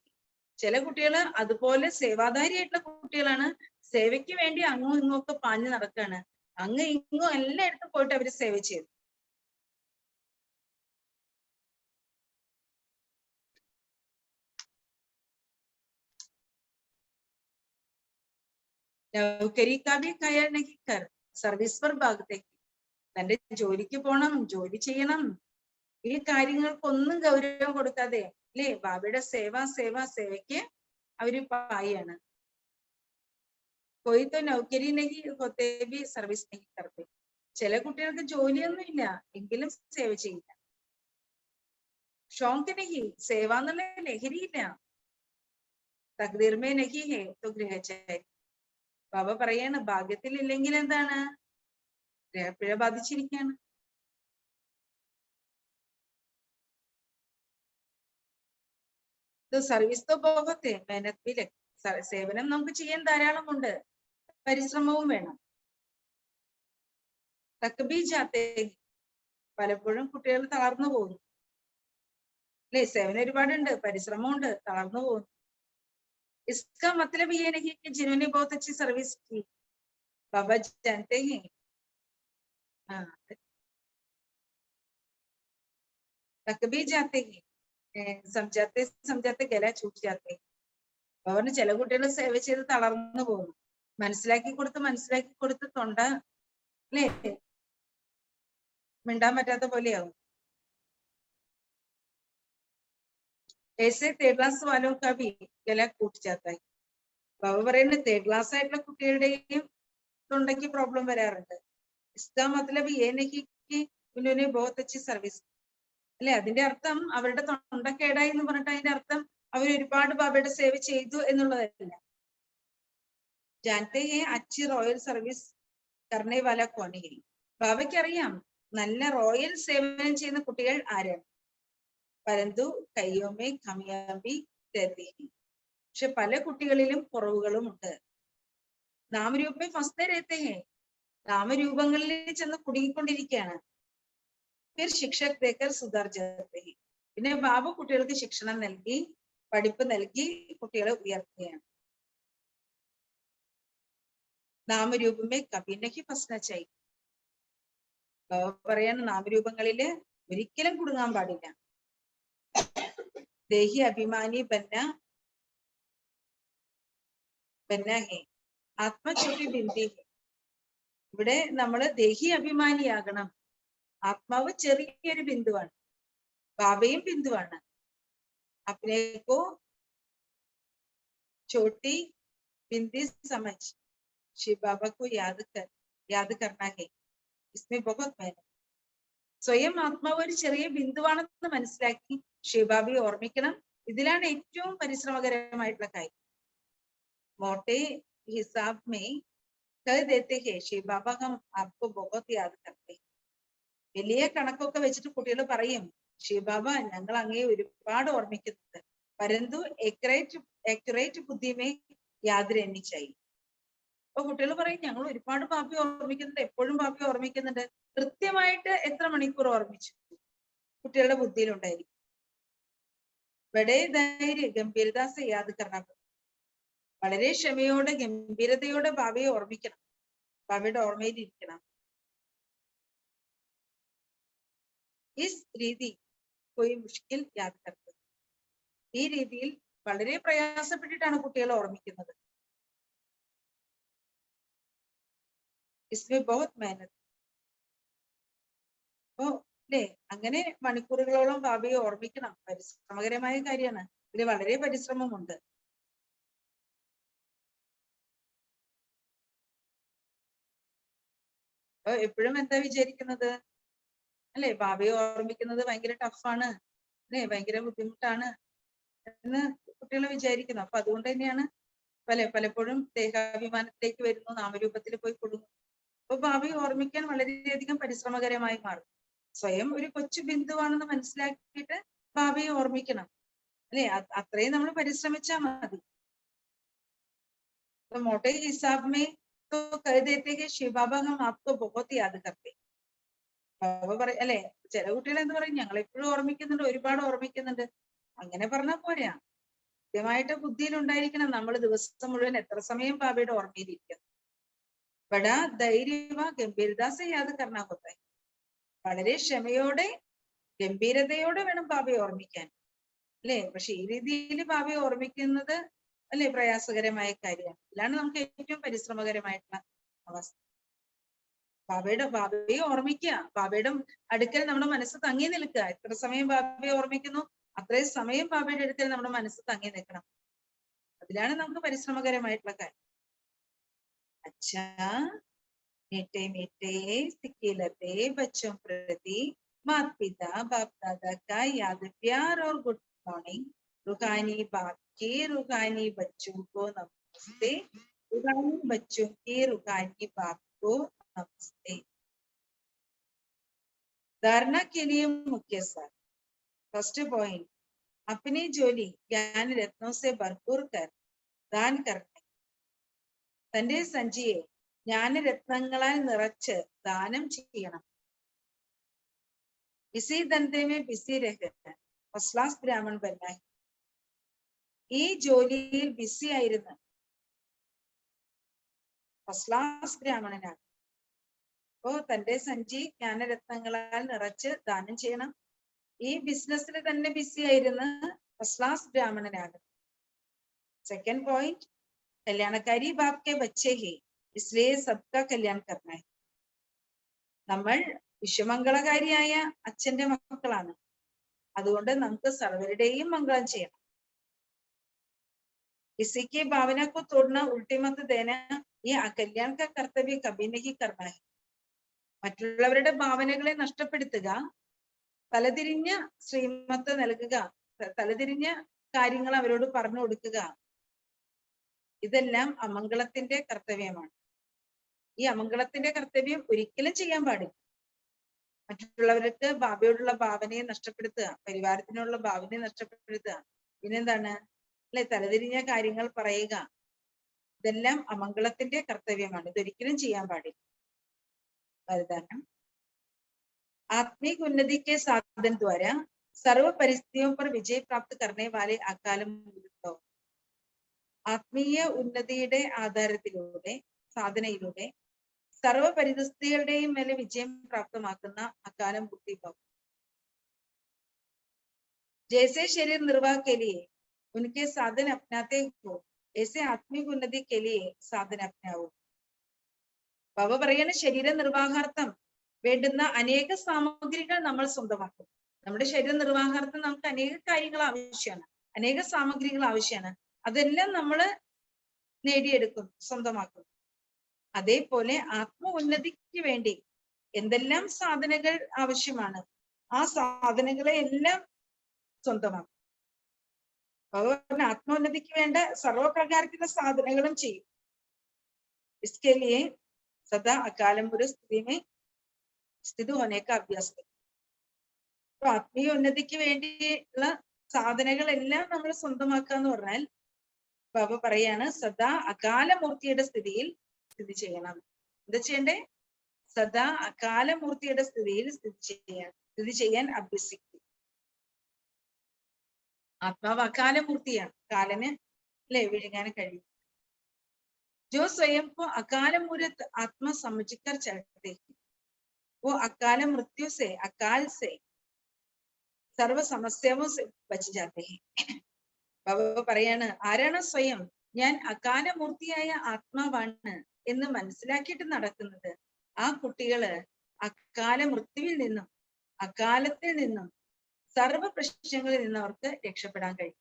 ചില കുട്ടികൾ അതുപോലെ സേവാധാരിയായിട്ടുള്ള കുട്ടികളാണ്, സേവയ്ക്ക് വേണ്ടി അങ്ങും ഇങ്ങും ഒക്കെ പാഞ്ഞു നടക്കാണ്. അങ്ങ് ഇങ്ങും എല്ലായിടത്തും പോയിട്ട് അവര് സേവ ചെയ്തു. നൗകരി കാ ഭി ഖയാൽ നഹീ കർ സർവീസ് पर भागते. തന്റെ ജോലിക്ക് പോണം, ജോലി ചെയ്യണം, ഈ കാര്യങ്ങൾക്കൊന്നും ഗൗരവം കൊടുക്കാതെ അല്ലേ ബാബയുടെ സേവയ്ക്ക് അവര് പായാണ്. कोई तो नौकरी नहीं होते भी സർവീസ് नहीं करते. ചില കുട്ടികൾക്ക് ജോലിയൊന്നും ഇല്ല എങ്കിലും സേവ ചെയ്യില്ല. ഷോക്ക് നഹി, സേവ എന്നുള്ള ലഹരിയില്ല. തക്ദീർ മേ നഹി ഹേ തോ ഗൃഹചാരി. ബാബ പറയാണ്, ഭാഗ്യത്തിൽ ഇല്ലെങ്കിൽ എന്താണ്, ഗ്രഹപ്പിഴ ബാധിച്ചിരിക്കുകയാണ്. സർവീസ് തോ ബഹുത് ഹേ, മെഹനത് ഭി ലഗ്. സേവനം നമുക്ക് ചെയ്യാൻ ധാരാളമുണ്ട്, പരിശ്രമവും വേണം. തക് ഭി ജാത്തെ, പലപ്പോഴും കുട്ടികൾ തളർന്നു പോകുന്നു. അല്ലെ, സേവനം ഒരുപാടുണ്ട്, പരിശ്രമമുണ്ട്, തളർന്നു പോകുന്നു. इसका मतलब ये नहीं कि जिन्होंने बहुत अच्छी सर्विस की, बाबा जानते हैं. हाँ, तक भी जाते हैं, समझाते समझाते गला छूट जाते हैं. അവന് ചില കുട്ടികൾ സേവ ചെയ്ത് തളർന്നു പോകുന്നു. മനസ്സിലാക്കി കൊടുത്ത് തൊണ്ട അല്ലേ മിണ്ടാൻ പറ്റാത്ത പോലെയാവും. ऐसे തേർഡ് ക്ലാസ് വാലോ കാ ഭി ഗല കൂട്ട് ജാത്ത ഹൈ. ബാബ പറയുന്നത് തേർഡ് ക്ലാസ് ആയിട്ടുള്ള കുട്ടികളുടെയും തൊണ്ടയ്ക്ക് പ്രോബ്ലം വരാറുണ്ട്. इसका मतलब ये नहीं कि उन्होंने बहुत अच्छी സർവീസ്. അല്ലെ, അതിന്റെ അർത്ഥം അവരുടെ തൊണ്ട കേടായി എന്ന് പറഞ്ഞിട്ട് അതിന്റെ അർത്ഥം അവർ ഒരുപാട് ബാബയുടെ സേവ ചെയ്തു എന്നുള്ളതല്ല. जानते हैं अच्छी रॉयल സർവീസ് करने वाला कौन है. ബാബയ്ക്ക് അറിയാം നല്ല റോയൽ സേവനം ചെയ്യുന്ന കുട്ടികൾ ആരാണ്. परंतु कईयों में खामियां भी रहती हैं. പക്ഷെ പല കുട്ടികളിലും കുറവുകളും ഉണ്ട്. നാമരൂപമേ ഫസ്തേ രഹത്തെ ഹേ, നാമരൂപങ്ങളിൽ ചെന്ന് കുടുങ്ങിക്കൊണ്ടിരിക്കുകയാണ്. फिर शिक्षक देकर सुधर जाते हैं. പിന്നെ ബാബ കുട്ടികൾക്ക് ശിക്ഷണം നൽകി, പഠിപ്പ് നൽകി കുട്ടികളെ ഉയർത്തുകയാണ്. നാമരൂപമേ കഭി നഹി ഫസ്ന ചാഹിയെ. ബാബ പറയാണ്, നാമരൂപങ്ങളില് ഒരിക്കലും കുടുങ്ങാൻ പാടില്ല. ദേഹി അഭിമാനി ബന്ന ഹേ ആത്മചോട്ടി ബിന്ദി ഹേ. ഇവിടെ നമ്മള് ദേഹി അഭിമാനിയാകണം. ആത്മാവ് ചെറിയൊരു ബിന്ദുവാണ്, ബാബയും ബിന്ദുവാണ്. അപ്നേക്കോ ചോട്ടി ബിന്ദി സമജ് ശിവ ബാബ കോ യാദ് കർണ ഹേ. ഇസ്മേ ബഹുത് മെഹനത്. സ്വയം ആത്മാവ് ഒരു ചെറിയ ബിന്ദുവാണെന്ന് മനസ്സിലാക്കി ശിവബാബയെ ഓർമ്മിക്കണം. ഇതിലാണ് ഏറ്റവും പരിശ്രമകരമായിട്ടുള്ള കാര്യം. മോട്ടെ ഹിസാബ് മേ കഹ ദേത്തെ ഹേ ശിവ ബാബ ഹം ആപ്കോ ബഹുത് യാദ് കർത്തെ. വലിയ കണക്കൊക്കെ വെച്ചിട്ട് കുട്ടികൾ പറയും, ശിവബാബ ഞങ്ങൾ അങ്ങേ ഒരുപാട് ഓർമ്മിക്കുന്നുണ്ട്. പരന്തു അക്യുറേറ്റ് ബുദ്ധിമേ യാദ് രഹനി ചാഹിയെ. അപ്പൊ കുട്ടികൾ പറയും ഞങ്ങൾ ഒരുപാട് ബാബയെ ഓർമ്മിക്കുന്നുണ്ട്, എപ്പോഴും ബാബയെ ഓർമ്മിക്കുന്നുണ്ട്. കൃത്യമായിട്ട് എത്ര മണിക്കൂർ ഓർമ്മിച്ചു കുട്ടികളുടെ ബുദ്ധിയിലുണ്ടായിരിക്കും. ബഡേ ധൈര്യ ഗംഭീരദാസ യാദ് കർണ. വളരെ ക്ഷമയോടെ ഗംഭീരതയോടെ ബാബയെ ഓർമ്മിക്കണം, ബാബയുടെ ഓർമ്മയിൽ ഇരിക്കണം. ഇസ് രീതി കോയി മുഷ്കിൽ യാദ് കർത്ത. ഈ രീതിയിൽ വളരെ പ്രയാസപ്പെട്ടിട്ടാണ് കുട്ടികൾ ഓർമ്മിക്കുന്നത്. ഇസ്മേ ബഹുത് മെഹനത്. അപ്പോ അല്ലേ, അങ്ങനെ മണിക്കൂറുകളോളം ബാബയെ ഓർമ്മിക്കണം. പരിശ്രമകരമായ കാര്യമാണ്, ഇതിൽ വളരെ പരിശ്രമമുണ്ട്. അപ്പൊ എപ്പോഴും എന്താ വിചാരിക്കുന്നത് അല്ലെ, ബാബയെ ഓർമ്മിക്കുന്നത് ഭയങ്കര ടഫാണ് അല്ലെ, ഭയങ്കര ബുദ്ധിമുട്ടാണ് എന്ന് കുട്ടികൾ വിചാരിക്കുന്നു. അപ്പൊ അതുകൊണ്ട് തന്നെയാണ് പലപ്പോഴും ദേഹാഭിമാനത്തിലേക്ക് വരുന്നു, നാമരൂപത്തിൽ പോയി കൊടുക്കുന്നു. അപ്പൊ ബാബയെ ഓർമ്മിക്കാൻ വളരെയധികം പരിശ്രമകരമായി മാറും. സ്വയം ഒരു കൊച്ചു ബിന്ദുവാണെന്ന് മനസ്സിലാക്കിയിട്ട് ബാബയെ ഓർമ്മിക്കണം അല്ലെ, അത്രയും നമ്മൾ പരിശ്രമിച്ചാൽ മതി. മോട്ടെ ഹിസാബ് മേ तो कह देते कि शिव बाबा हम आपको बहुत याद करते. ബാബ പറയും അല്ലെ, ചില കുട്ടികൾ എന്ത് പറയും, ഞങ്ങൾ എപ്പോഴും ഓർമ്മിക്കുന്നുണ്ട്, ഒരുപാട് ഓർമ്മിക്കുന്നുണ്ട്. അങ്ങനെ പറഞ്ഞാൽ പോരാ, കൃത്യമായിട്ട് ബുദ്ധിയിൽ ഉണ്ടായിരിക്കണം നമ്മൾ ദിവസം മുഴുവൻ എത്ര സമയം ബാബയുടെ ഓർമ്മയിലിരിക്കും. ബടാ ധൈര്യവ ഗംഭീരദാസ യാദ് കർണ ഹോത്ത ഹൈ. വളരെ ക്ഷമയോടെ ഗംഭീരതയോടെ വേണം ബാബയെ ഓർമ്മിക്കാൻ അല്ലെ. പക്ഷെ ഈ രീതിയിൽ ബാബയെ ഓർമ്മിക്കുന്നത് അല്ലെ പ്രയാസകരമായ കാര്യമാണ്. ഇതിലാണ് നമുക്ക് ഏറ്റവും പരിശ്രമകരമായിട്ടുള്ള അവസ്ഥ. ബാബയെ ഓർമ്മിക്കുക, ബാബയുടെ അടുക്കൽ നമ്മുടെ മനസ്സ് തങ്ങി നിൽക്കുക. എത്ര സമയം ബാബയെ ഓർമ്മിക്കുന്നു അത്രയും സമയം ബാബയുടെ അടുക്കൽ നമ്മുടെ മനസ്സ് തങ്ങി നിൽക്കണം. അതിലാണ് നമുക്ക് പരിശ്രമകരമായിട്ടുള്ള കാര്യം. അച്ഛാ മീठे मीठे सिकिलते बच्चों प्रति माता पिता बाप दादा का याद प्यार और गुड मॉर्निंग. रूहानी बाप के रूहानी बच्चों को नमस्ते. रूहानी बच्चों के रूहानी बाप को नमस्ते. धारणा के लिए मुख्य सार. फर्स्ट पॉइंट, अपनी झोली ज्ञान रत्नों से भरपूर कर दान करने. തന്റെ സഞ്ചിയെ ജ്ഞാനരത്നങ്ങളാൽ നിറച്ച് ദാനം ചെയ്യണം. ഇസി ധന്ദേ ബിസി രഹന ഫസ്റ്റ് ക്ലാസ് ബ്രാഹ്മൺ ബന്ന. ഈ ജോലിയിൽ ബിസി ആയിരുന്നു ഫസ്റ്റ് ക്ലാസ് ബ്രാഹ്മണനാണ്. അപ്പോ തന്റെ സഞ്ചി ജ്ഞാനരത്നങ്ങളാൽ നിറച്ച് ദാനം ചെയ്യണം. ഈ ബിസിനസ്സിൽ തന്നെ ബിസി ആയിരുന്നു ഫസ്റ്റ് ക്ലാസ് ബ്രാഹ്മണനാണ്. സെക്കൻഡ് പോയിന്റ്, കല്യാണക്കാരി ബാപ് കെ ബച്ചേ ഹേ ഇസ്ലിയേ സബ്കാ കല്യാൺ കർണ ഹൈ. നമ്മൾ വിശ്വമംഗളകാരിയായ അച്ഛന്റെ മക്കളാണ്, അതുകൊണ്ട് നമുക്ക് സർവരുടെയും മംഗളം ചെയ്യണം. ഇസിക്ക് ഭാവന കോ തോടന ഉൾട്ടി മത് ദേന ഈ കല്യാൺ കാ കർത്തവ്യ കഭി നഹീ കർണ ഹൈ. മറ്റുള്ളവരുടെ ഭാവനകളെ നഷ്ടപ്പെടുത്തുക, തലതിരിഞ്ഞ ശ്രീമത്ത് നൽകുക, തലതിരിഞ്ഞ കാര്യങ്ങൾ അവരോട് പറഞ്ഞു കൊടുക്കുക, ഇതെല്ലാം അമംഗളത്തിന്റെ കർത്തവ്യമാണ്. ഈ അമംഗളത്തിന്റെ കർത്തവ്യം ഒരിക്കലും ചെയ്യാൻ പാടില്ല. മറ്റുള്ളവർക്ക് ബാബയോടുള്ള ഭാവനയെ നഷ്ടപ്പെടുത്തുക, പരിവാരത്തിനുള്ള ഭാവനയെ നഷ്ടപ്പെടുത്തുക, പിന്നെന്താണ് അല്ലെ തലതിരിഞ്ഞ കാര്യങ്ങൾ പറയുക, ഇതെല്ലാം അമംഗളത്തിന്റെ കർത്തവ്യമാണ്. ഇതൊരിക്കലും ചെയ്യാൻ പാടില്ല. വരദാനം. आत्मिक उन्नति के साधन द्वारा सर्व परिस्थितियों पर विजय प्राप्त करने वाले अकाल मूर्तो. ആത്മീയ ഉന്നതിയുടെ ആധാരത്തിലൂടെ സാധനയിലൂടെ സർവ പരിതസ്ഥിതികളുടെയും മേലെ വിജയം പ്രാപ്തമാക്കുന്ന അകാലം ബുദ്ധിഭാവം. जैसे शरीर निर्वाह के लिए उनके साधन अपनाते हो, ऐसे आत्मिक उन्नति के लिए साधन अपनाओ. ബാബ പറയാണ് ശരീര നിർവാഹാർത്ഥം വേണ്ടുന്ന അനേക സാമഗ്രികൾ നമ്മൾ സ്വന്തമാക്കും. നമ്മുടെ ശരീര നിർവാഹാർത്ഥം നമുക്ക് അനേക കാര്യങ്ങൾ ആവശ്യമാണ്, അനേക സാമഗ്രികൾ ആവശ്യമാണ്. അതെല്ലാം നമ്മൾ നേടിയെടുക്കും, സ്വന്തമാക്കും. അതേപോലെ ആത്മ ഉന്നതിക്ക് വേണ്ടി എന്തെല്ലാം സാധനങ്ങൾ ആവശ്യമാണ്, ആ സാധനങ്ങളെ എല്ലാം സ്വന്തമാക്കും. ആത്മോന്നതിക്ക് വേണ്ട സർവപ്രകാരത്തിലുള്ള സാധനങ്ങളും ചെയ്യും. इसके लिए सदा अकालमपुर स्थिति में स्थित होने का अभ्यास करें. അപ്പൊ ആത്മീയ ഉന്നതിക്ക് വേണ്ടിയുള്ള സാധനങ്ങളെല്ലാം നമ്മൾ സ്വന്തമാക്കുക എന്ന് പറഞ്ഞാൽ ബാബ പറയാണ് സദാ അകാലമൂർത്തിയുടെ സ്ഥിതിയിൽ സ്ഥിതി ചെയ്യണം. എന്താ ചെയ്യണ്ടേ? സദാ അകാലമൂർത്തിയുടെ സ്ഥിതിയിൽ സ്ഥിതി ചെയ്യാൻ അഭ്യസിക്കും. ആത്മാവ് അകാലമൂർത്തിയാണ്, കാലന് അല്ലെ വിഴുങ്ങാൻ കഴിയും. जो स्वयं को अकाल मूर्त आत्मा समझकर चलते हैं, वो अकाल मृत्यु से, अकाल से, सर्व समस्याओं से बच जाते हैं. ബാബ പറയാണ്, ആരാണ് സ്വയം ഞാൻ അകാലമൂർത്തിയായ ആത്മാവാണ് എന്ന് മനസ്സിലാക്കിയിട്ട് നടക്കുന്നത്, ആ കുട്ടികള് അകാല മൃത്യുവിൽ നിന്നും അകാലത്തിൽ നിന്നും സർവ പ്രശ്നങ്ങളിൽ നിന്നും അവർക്ക് രക്ഷപ്പെടാൻ കഴിയും.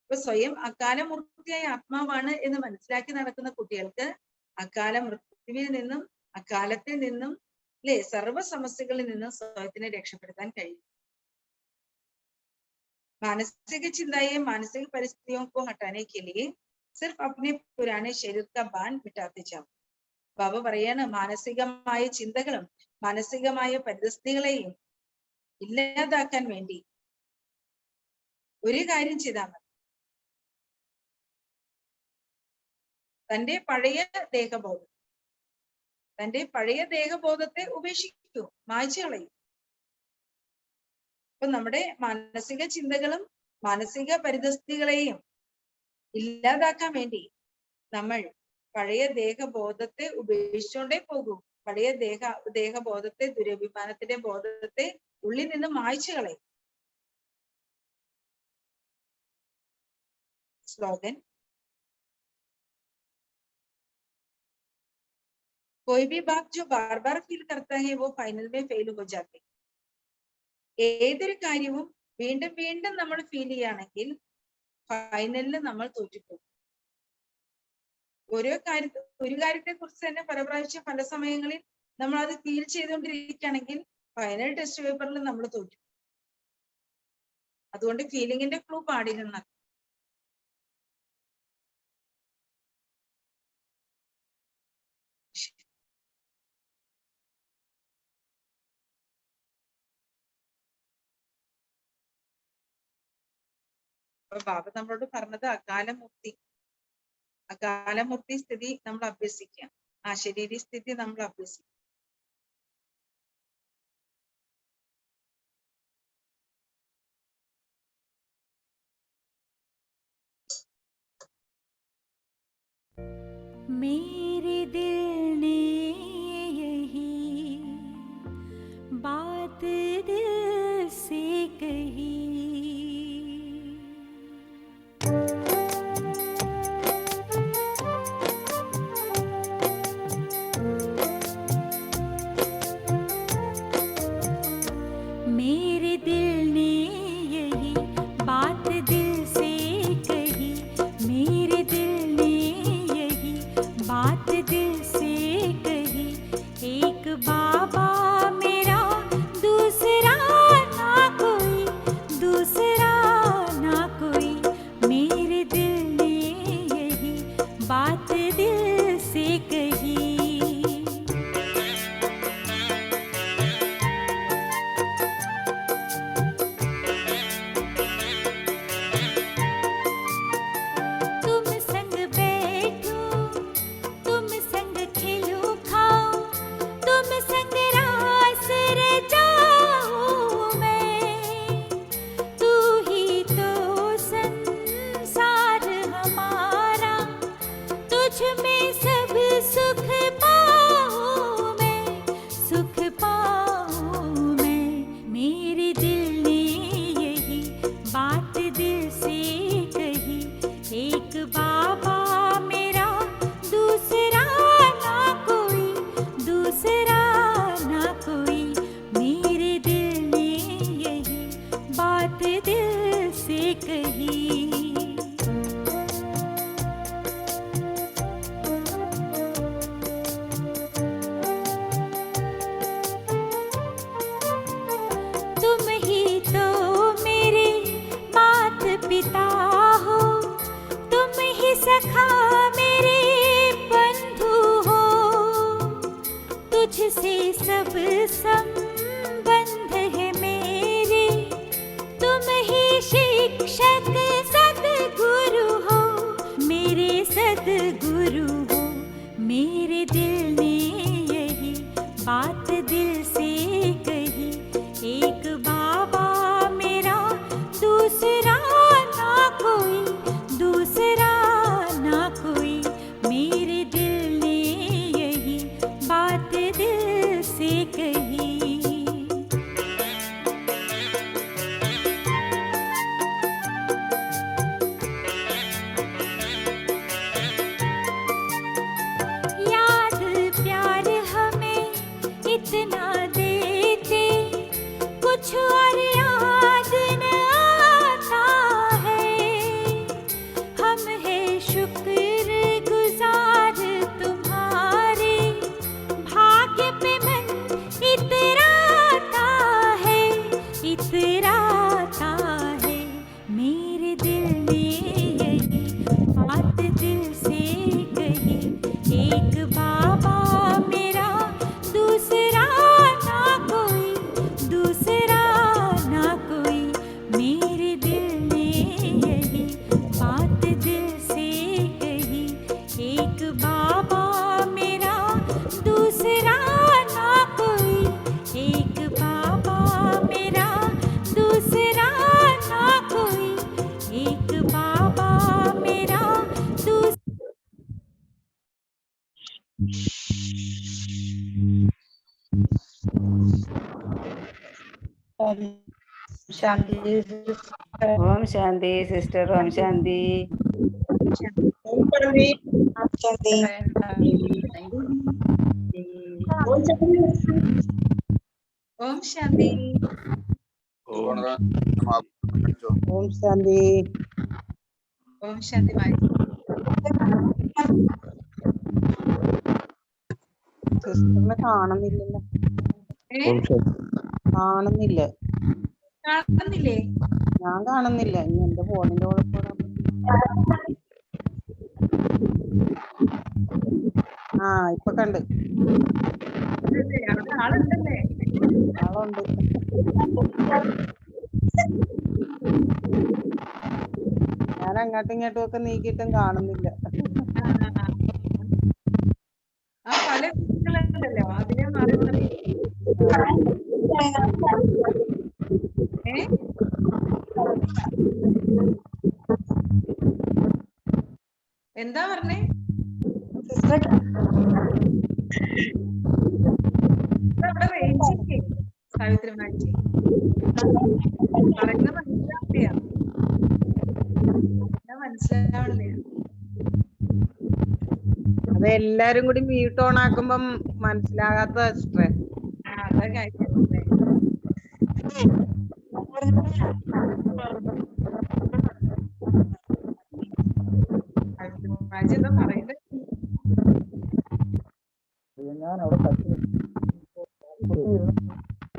ഇപ്പൊ സ്വയം അകാലമൂർത്തിയായ ആത്മാവാണ് എന്ന് മനസ്സിലാക്കി നടക്കുന്ന കുട്ടികൾക്ക് അകാല മൃത്യുവിൽ നിന്നും അകാലത്തിൽ നിന്നും അല്ലെ സർവ സമസ്യകളിൽ നിന്നും സ്വയത്തിനെ രക്ഷപ്പെടുത്താൻ കഴിയും. मानसिक चिंताएं मानसिक परिस्थितियों को हटाने के लिए सिर्फ अपने पुराने शरीर का बाण मिटाते जाओ. ബാബ പറയാണ്, മാനസികമായ ചിന്തകളും മാനസികമായ പരിസ്ഥിതികളെയും ഇല്ലാതാക്കാൻ വേണ്ടി ഒരു കാര്യം ചെയ്താൽ മതി. തന്റെ പഴയ ദേഹബോധത്തെ ഉപേക്ഷിക്കൂ, മായ്ച്ചു കളയും. അപ്പൊ നമ്മുടെ മാനസിക ചിന്തകളും മാനസിക പരിതസ്ഥിതികളെയും ഇല്ലാതാക്കാൻ വേണ്ടി നമ്മൾ പഴയ ദേഹബോധത്തെ ഉപേക്ഷിച്ചുകൊണ്ടേ പോകൂ. പഴയ ദേഹബോധത്തെ, ദുരഭിമാനത്തിന്റെ ബോധത്തെ ഉള്ളിൽ നിന്ന് മായ്ച്ചു കളയും. സ്ലോഗൻ, कोई भी बात जो बार बार फील करता है वो फाइनल में फेल हो जाते. ഏതൊരു കാര്യവും വീണ്ടും വീണ്ടും നമ്മൾ ഫീൽ ചെയ്യുകയാണെങ്കിൽ ഫൈനലിൽ നമ്മൾ തോറ്റുപോകും. ഒരു കാര്യത്തെ കുറിച്ച് തന്നെ പല പ്രാവശ്യം പല സമയങ്ങളിൽ നമ്മൾ അത് ഫീൽ ചെയ്തുകൊണ്ടിരിക്കുകയാണെങ്കിൽ ഫൈനൽ ടെസ്റ്റ് പേപ്പറിൽ നമ്മൾ തോറ്റു. അതുകൊണ്ട് ഫീലിങ്ങിന്റെ ഫ്ലൂ പാടില്ല. അപ്പൊ ബാബ നമ്മളോട് പറഞ്ഞത് അകാലമൂർത്തി സ്ഥിതി നമ്മൾ അഭ്യസിക്കുക, ആ ശരീര സ്ഥിതി നമ്മൾ അഭ്യസിക്കുക. मेरे दिल ने यही बात दिल से कही, मेरे दिल ने यही बात दिल से कही, मेरे दिल ने यही बात दिल से कही. एक बाबा मेरा दूसरा ना कोई, दूसरा ना कोई, मेरे दिल ने यही बात दिल से कही. तुम संग बैठूं, तुम संग खिलूं खाऊं, तुम संग रास रचाऊं मैं, तू ही तो संसार हमारा, तुझ में सब सुख पाऊं मैं, सुख पाऊं मैं. मेरे दिल ने यही सखा मेरे बंधु हो, तुझसे सब संबंध है मेरे, तुम ही शिक्षक सद्गुरु हो, मेरे सद्गुरु हो। मेरे दिल ने यही बात दिल से कही, एक बाबा मेरा दूसरा ना कोई, दूसरा ना कोई। मेरे दिल ने यही बात दिल से कही। याद प्यार हमें इतना देते, कुछ और याद न आता है। हम है शुक्र गुजार तुम्हारे, भाग्य पे मन इतराता है, इतराता है। मेरे दिल ने यही बात दिल से कही, एक बाबा मेरा दूसरा ना कोई, दूसरा ना कोई। मेरे दिल ने यही बात दिल से कही, एक बाबा मेरा दूसरा ना कोई, एक बाबा मेरा दूसरा ना कोई, एक बाबा मेरा दूसरा। ശാന്തി ഓം ശാന്തി സിസ്റ്റർ, ഓം ശാന്തി. ഓം ശാന്തി. ഓം ശാന്തി. ഓം ശാന്തി മാറ്റി. സിസ്റ്ററിനെ കാണുന്നില്ലല്ലോ, കാണുന്നില്ല. കാണുന്നില്ലേ? ഞാൻ കാണുന്നില്ല. ഇനി എന്റെ ഫോണിന്റെ കുഴപ്പമാണ്. ആ ഇപ്പൊ കണ്ട്. അവിടെ ആളുണ്ടല്ലേ? ആളുണ്ട്. ഞാൻ അങ്ങോട്ടും ഇങ്ങോട്ടും ഒക്കെ നീക്കിയിട്ടും കാണുന്നില്ല. ആ പല കുട്ടികളുണ്ടല്ലോ, അതിനെ മാറി മാറി. എന്താ പറഞ്ഞേ? അവിടെ റേഞ്ചില്ലേ സാവിത്രി മാറ്റി? പറയുന്നത് മനസ്സിലാവില്ല, മനസ്സിലാവണില്ല. അത് എല്ലാരും കൂടി മ്യൂട്ട് ഓൺ ആക്കുമ്പം മനസ്സിലാകാത്ത സിസ്റ്ററെ. അതാ കാര്യം. എന്താ പറയണ്ടേ?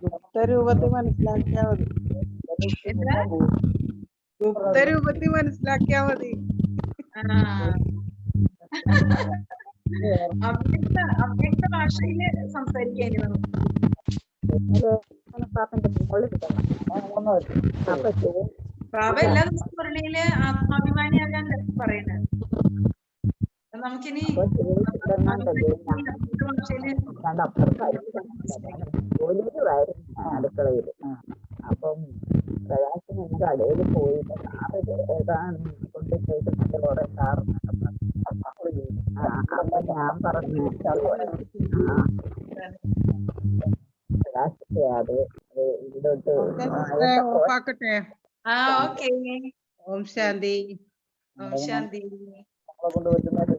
ഗുപ്തരൂപത്തിൽ മനസ്സിലാക്കിയാ മതി. ഗുപ്തരൂപത്തിൽ മനസ്സിലാക്കിയാ മതി. അവ്യക്ത ഭാഷയില് സംസാരിക്കാനി നമുക്ക്. ബാബ എല്ലാ ദിവസവും മുരളിയില് ആത്മാഭിമാനിയാകാൻ പറയുന്നത്. നമുക്കിനി അടുക്കളയിൽ അപ്പം പ്രകാശന് എന്റെ കടയിൽ പോയിട്ട് ഏതാണ് കൊണ്ടുപോയിട്ട് നല്ലപോലെ അപ്പൊ ഞാൻ പറഞ്ഞു പ്രകാശത്തെ അത് ഇവിടോട്ട് ഓഫാക്കട്ടെ. ഓം ശാന്തി. ഓം ശാന്തി. കൊണ്ടുവരുന്നത്